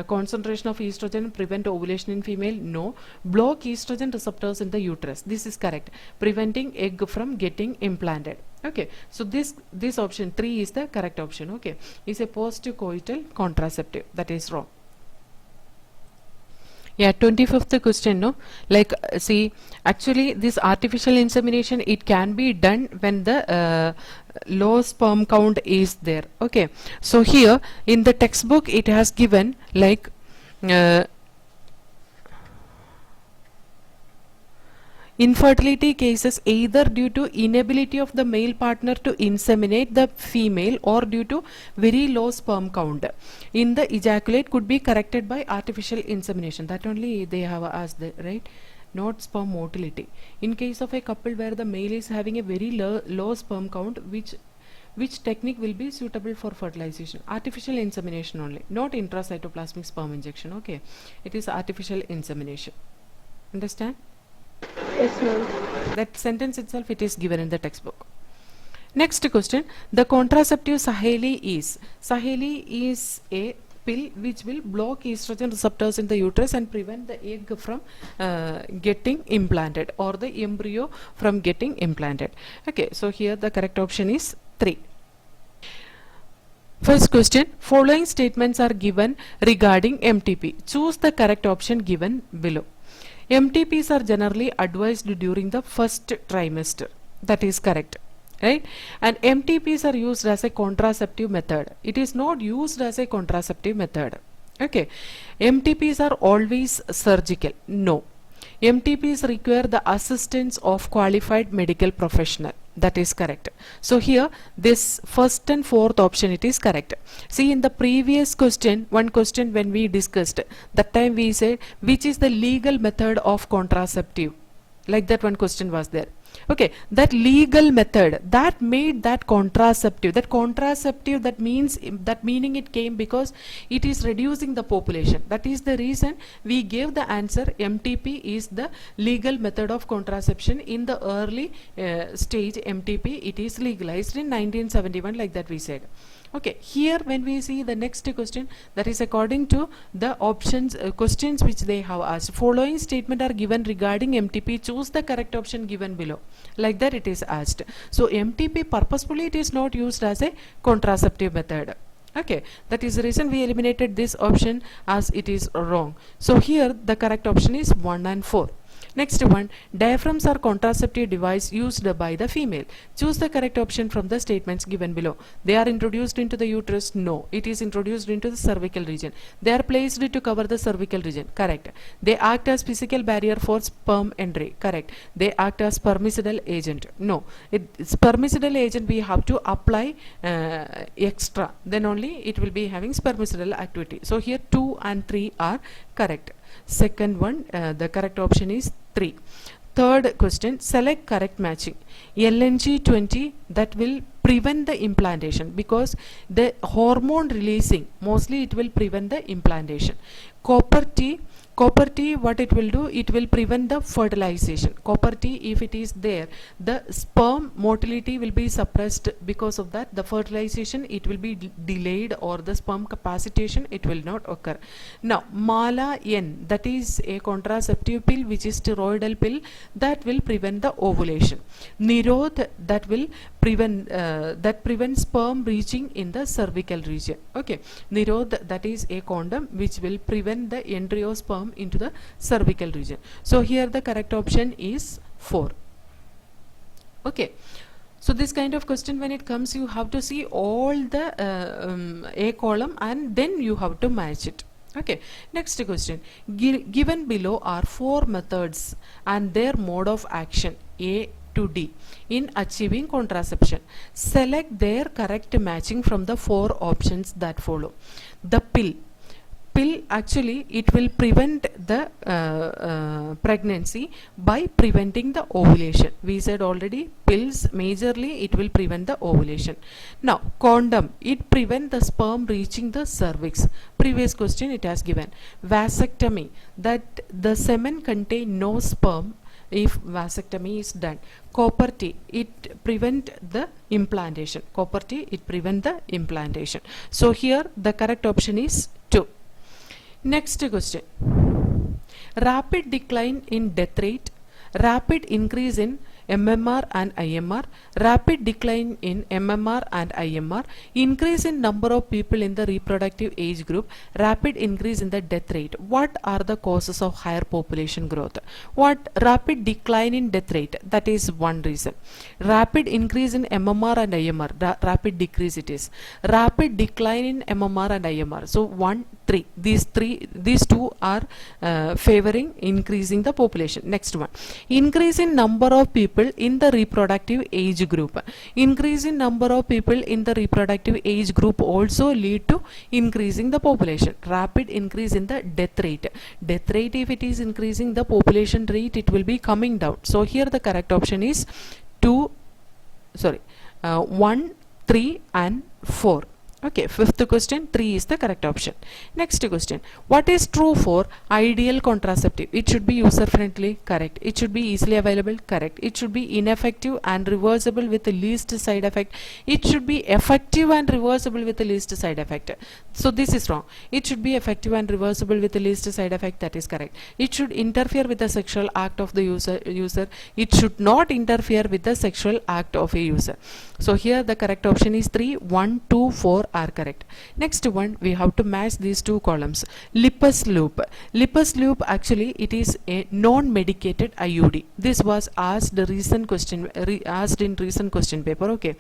concentration of estrogen, prevent ovulation in female. No. Block estrogen receptors in the uterus. This is correct. Preventing egg from getting implanted. Okay, so this option 3 is the correct option. Okay, is a post-coital contraceptive. That is wrong. Yeah, 25th question, no, like see, actually this artificial insemination, it can be done when the low sperm count is there. Okay, so here in the textbook it has given like infertility cases either due to inability of the male partner to inseminate the female or due to very low sperm count in the ejaculate could be corrected by artificial insemination. That only they have asked, right? Not sperm motility. In case of a couple where the male is having a very low sperm count, which technique will be suitable for fertilization? Artificial insemination only, not intracytoplasmic sperm injection. Okay, it is artificial insemination. Understand? Yes, ma'am. That sentence itself, it is given in the textbook. Next question, the contraceptive Saheli is a pill which will block estrogen receptors in the uterus and prevent the egg from getting implanted or the embryo from getting implanted. Okay, so here the correct option is 3. First question, following statements are given regarding MTP. Choose the correct option given below. MTPs are generally advised during the first trimester. That is correct, right? And MTPs are used as a contraceptive method. It is not used as a contraceptive method. Okay, MTPs are always surgical. No. MTPs require the assistance of qualified medical professional. That is correct. So here this first and fourth option it is correct. See, in the previous question, one question when we discussed, that time we said which is the legal method of contraceptive, like that one question was there. Okay, that legal method that made that contraceptive, that means, that meaning it came because it is reducing the population. That is the reason we gave the answer MTP is the legal method of contraception. In the early stage MTP it is legalized in 1971, like that we said. Okay, here when we see the next question, that is according to the options questions which they have asked. Following statement are given regarding MTP, choose the correct option given below, like that it is asked. So MTP purposefully it is not used as a contraceptive method. Okay, that is the reason we eliminated this option as it is wrong. So here the correct option is 1 and 4. Next one, diaphragms are contraceptive device used by the female. Choose the correct option from the statements given below. They are introduced into the uterus. No, it is introduced into the cervical region. They are placed to cover the cervical region. Correct. They act as physical barrier for sperm entry. Correct. They act as spermicidal agent. No, spermicidal agent we have to apply extra, then only it will be having spermicidal activity. So here 2 and 3 are correct. Second one, the correct option is 3. Third question, select correct matching. LNG 20, that will prevent the implantation because the hormone releasing, mostly it will prevent the implantation. Copper T, what it will do, it will prevent the fertilization. Copper T, if it is there, the sperm motility will be suppressed. Because of that, the fertilization it will be delayed, or the sperm capacitation it will not occur. Now Mala N, that is a contraceptive pill which is steroidal pill that will prevent the ovulation. Nirodh, that will prevent that prevents sperm reaching in the cervical region. Okay, Nirodh, that is a condom which will prevent the entry of sperm into the cervical region. So here the correct option is 4. Okay, so this kind of question when it comes, you have to see all the A column and then you have to match it. Okay, next question. Given below are 4 methods and their mode of action A to D in achieving contraception. Select their correct matching from the 4 options that follow. The pill actually it will prevent the pregnancy by preventing the ovulation. We said already pills majorly it will prevent the ovulation. Now condom, it prevent the sperm reaching the cervix. Previous question it has given. Vasectomy, that the semen contain no sperm if vasectomy is done. Copper T, it prevent the implantation. Copper T, it prevent the implantation. So here the correct option is 2. Next question. Rapid decline in death rate, rapid increase in MMR and IMR, rapid decline in MMR and IMR, increase in number of people in the reproductive age group, rapid increase in the death rate. What are the causes of higher population growth? What? Rapid decline in death rate, that is one reason. Rapid increase in MMR and IMR, rapid decrease it is. Rapid decline in MMR and IMR. So 1, 3. These two are favoring increasing the population. Next one. Increase in number of people in the reproductive age group. Increase in number of people in the reproductive age group also lead to increasing the population. Rapid increase in the death rate. Death rate, if it is increasing, the population rate it will be coming down. So here the correct option is 1, 3 and 4. Okay, fifth question, 3 is the correct option. Next question. What is true for ideal contraceptive? It should be user friendly. Correct. It should be easily available. Correct. It should be ineffective and reversible with the least side effect. It should be effective and reversible with the least side effect. So this is wrong. It should be effective and reversible with the least side effect. That is correct. It should interfere with the sexual act of the user. It should not interfere with the sexual act of a user. So here the correct option is 3, 1, 2, 4 are correct. Next one, we have to match these two columns. Lippus loop. Lippus loop, actually it is a non-medicated IUD. This was asked in recent question paper. Okay.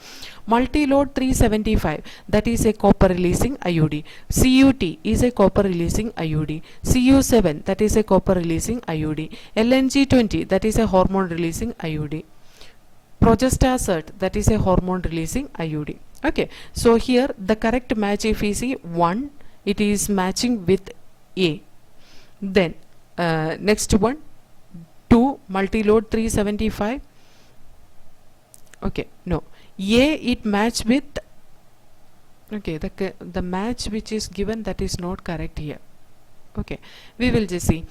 Multi-load 375, that is a copper releasing IUD. CUT is a copper releasing IUD. CU7, that is a copper releasing IUD. LNG20, that is a hormone releasing IUD. Progestasert, that is a hormone releasing IUD. Okay, so here the correct match, if we see 1, it is matching with A. Then next one, 2, multi-load 375. Okay, no, A it match with, okay, the match which is given, that is not correct here. Okay, we will just see.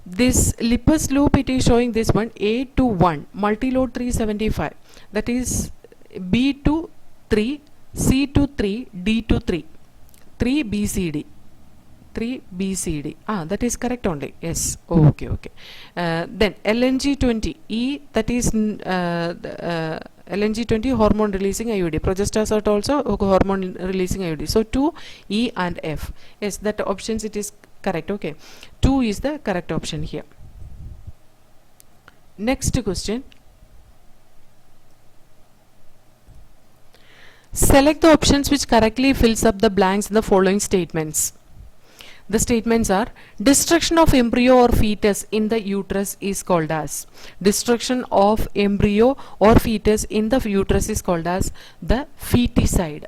This Lippus loop, it is showing this one, A to 1, multi-load 375, that is B to 3, C to 3, D to 3, 3 BCD, 3 BCD. That is correct only. Yes. Okay. Then LNG20, E, that is LNG20 hormone releasing IUD. Progestasert also hormone releasing IUD. So 2, E and F. Yes, that options it is correct. Okay, 2 is the correct option here. Next question. Select the options which correctly fills up the blanks in the following statements. The statements are: destruction of embryo or fetus in the uterus is called as. Destruction of embryo or fetus in the uterus is called as the feticide.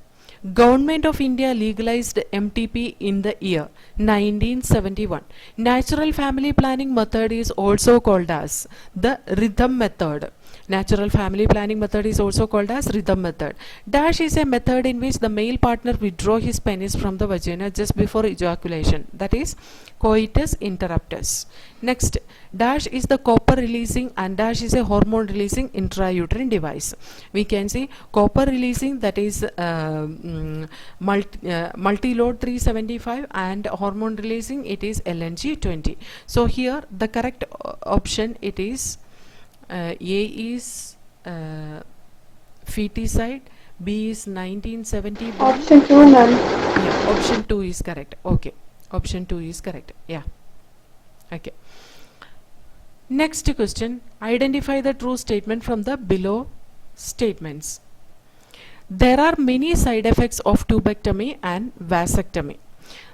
Government of India legalized MTP in the year 1971. Natural family planning method is also called as the rhythm method. Natural family planning method is also called as rhythm method. Dash is a method in which the male partner withdraw his penis from the vagina just before ejaculation, that is coitus interruptus. Next, dash is the copper releasing and dash is a hormone releasing intrauterine device. We can see copper releasing, that is multi-load 375, and hormone releasing, it is LNG20. So here the correct option, it is A is feticide, B is 1971. Option 2, ma'am. Yeah, option 2 is correct. Okay, option 2 is correct. Yeah. Okay. Next question. Identify the true statement from the below statements. There are many side effects of tubectomy and vasectomy.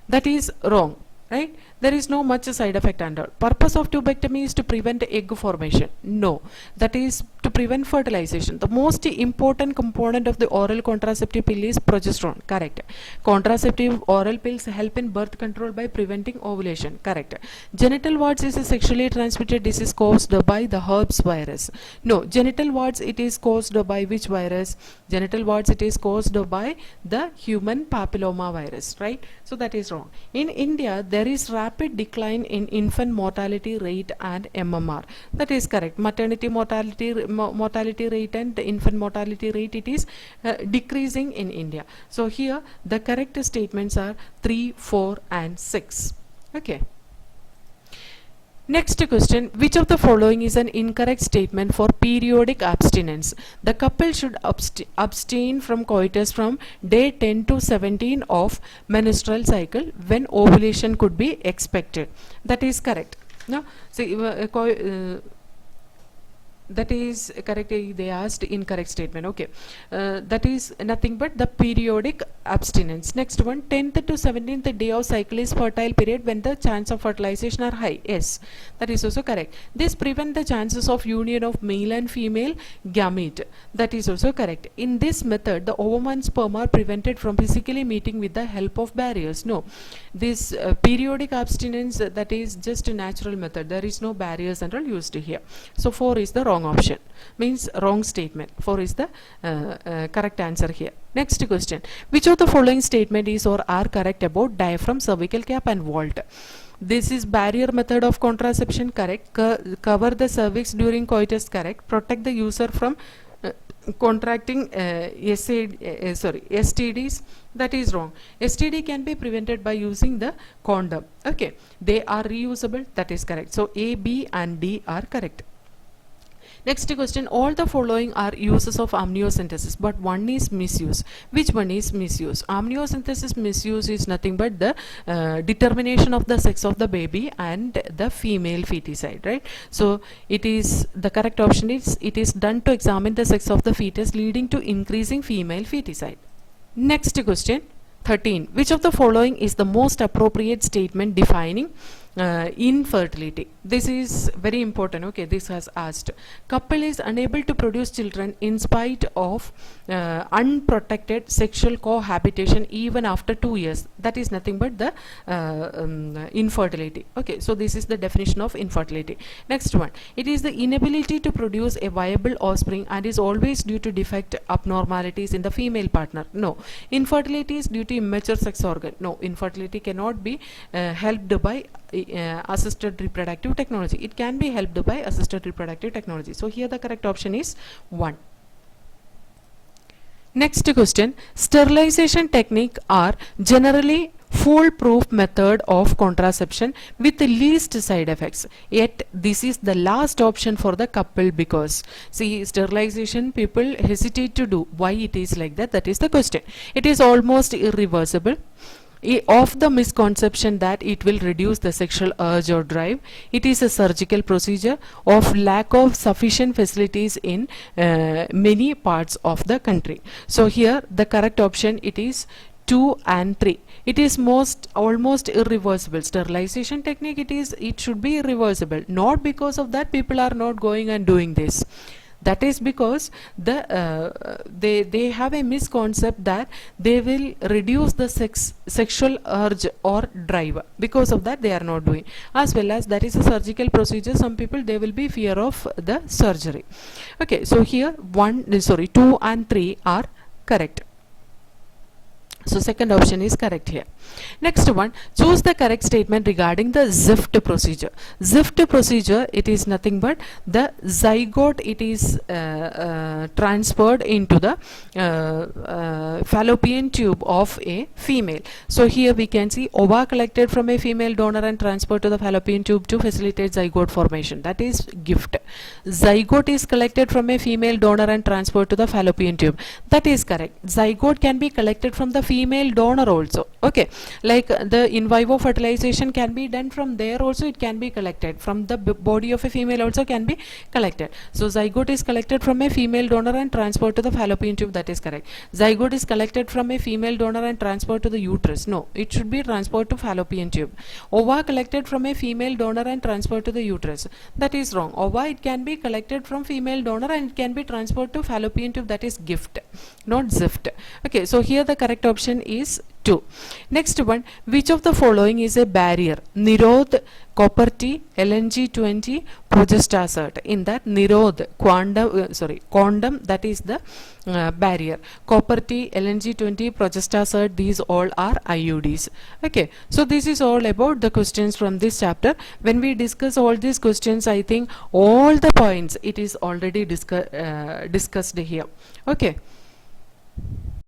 That is wrong, right? There is no much side effect and all. Purpose of tubectomy is to prevent egg formation. No, that is to prevent fertilization. The most important component of the oral contraceptive pill is progesterone. Correct. Contraceptive oral pills help in birth control by preventing ovulation. Correct. Genital warts is a sexually transmitted disease caused by the herpes virus. No, genital warts, it is caused by which virus? Genital warts, it is caused by the human papilloma virus, right? So that is wrong. In India, there is rapid decline in infant mortality rate and MMR. That is correct. Maternity mortality rate and infant mortality rate, it is decreasing in India. So here the correct statements are 3, 4 and 6. Okay. Next question. Which of the following is an incorrect statement for periodic abstinence? The couple should abstain from coitus from day 10 to 17 of menstrual cycle when ovulation could be expected. That is correct. No, see, that is correct. They asked incorrect statement. Okay, that is nothing but the periodic abstinence. Next one, 10th to 17th day of cycle is fertile period when the chance of fertilization are high. Yes, that is also correct. This prevent the chances of union of male and female gamete. That is also correct. In this method, the ovum and sperm are prevented from physically meeting with the help of barriers. No, this periodic abstinence, that is just a natural method. There is no barriers and all used here. So 4 is the wrong option, means wrong statement. 4 is the correct answer here. Next question. Which of the following statement is or are correct about diaphragm, cervical cap and vault? This is barrier method of contraception, correct. Cover the cervix during coitus, correct. Protect the user from contracting STDs, that is wrong. STD can be prevented by using the condom. Okay, they are reusable, that is correct. So A, B and D are correct. Next question, all the following are uses of amniocentesis, but one is misuse. Which one is misuse? Amniocentesis misuse is nothing but the determination of the sex of the baby and the female feticide, right? So it is, the correct option is, it is done to examine the sex of the fetus, leading to increasing female feticide. Next question, 13. Which of the following is the most appropriate statement defining infertility? This is very important. Okay, this has asked, couple is unable to produce children in spite of unprotected sexual cohabitation even after 2 years. That is nothing but the infertility. Okay, so this is the definition of infertility. Next one, it is the inability to produce a viable offspring and is always due to defect abnormalities in the female partner. No. Infertility is due to immature sex organ. No, infertility cannot be helped by assisted reproductive technology. It can be helped by assisted reproductive technology. So here the correct option is 1. Next question, sterilization technique are generally foolproof method of contraception with the least side effects, yet this is the last option for the couple because, see, sterilization people hesitate to do. Why it is like that? That is the question. It is almost irreversible. Of the misconception that it will reduce the sexual urge or drive. It is a surgical procedure of lack of sufficient facilities in many parts of the country. So here the correct option, it is 2 and 3. It is almost irreversible. Sterilization technique, it should be irreversible. Not because of that people are not going and doing this. That is because they have a misconcept that they will reduce the sexual urge or drive. Because of that they are not doing. As well as that is a surgical procedure. Some people, they will be fear of the surgery. Okay, so here 2 and 3 are correct. So second option is correct here. Next one, choose the correct statement regarding the ZIFT procedure. ZIFT procedure, it is nothing but the zygote, it is transferred into the fallopian tube of a female. So here we can see ova collected from a female donor and transferred to the fallopian tube to facilitate zygote formation. That is GIFT. Zygote is collected from a female donor and transferred to the fallopian tube. That is correct. Zygote can be collected from the female donor also. Okay, like the in vivo fertilization can be done from there also, it can be collected from the body of a female also can be collected. So zygote is collected from a female donor and transferred to the fallopian tube. That is correct. Zygote is collected from a female donor and transferred to the uterus. No, it should be transferred to fallopian tube. Ova collected from a female donor and transferred to the uterus. That is wrong. Ova, it can be collected from female donor and it can be transferred to fallopian tube. That is GIFT, not ZIFT. Okay, so here the correct option is 2. Next one, which of the following is a barrier? Nirodh, Copper-T, LNG-20, Progestasert. In that Nirodh, condom, that is the barrier. Copper-T, LNG-20, Progestasert, these all are IUDs. Okay, so this is all about the questions from this chapter. When we discuss all these questions, I think all the points it is already discussed here. Okay.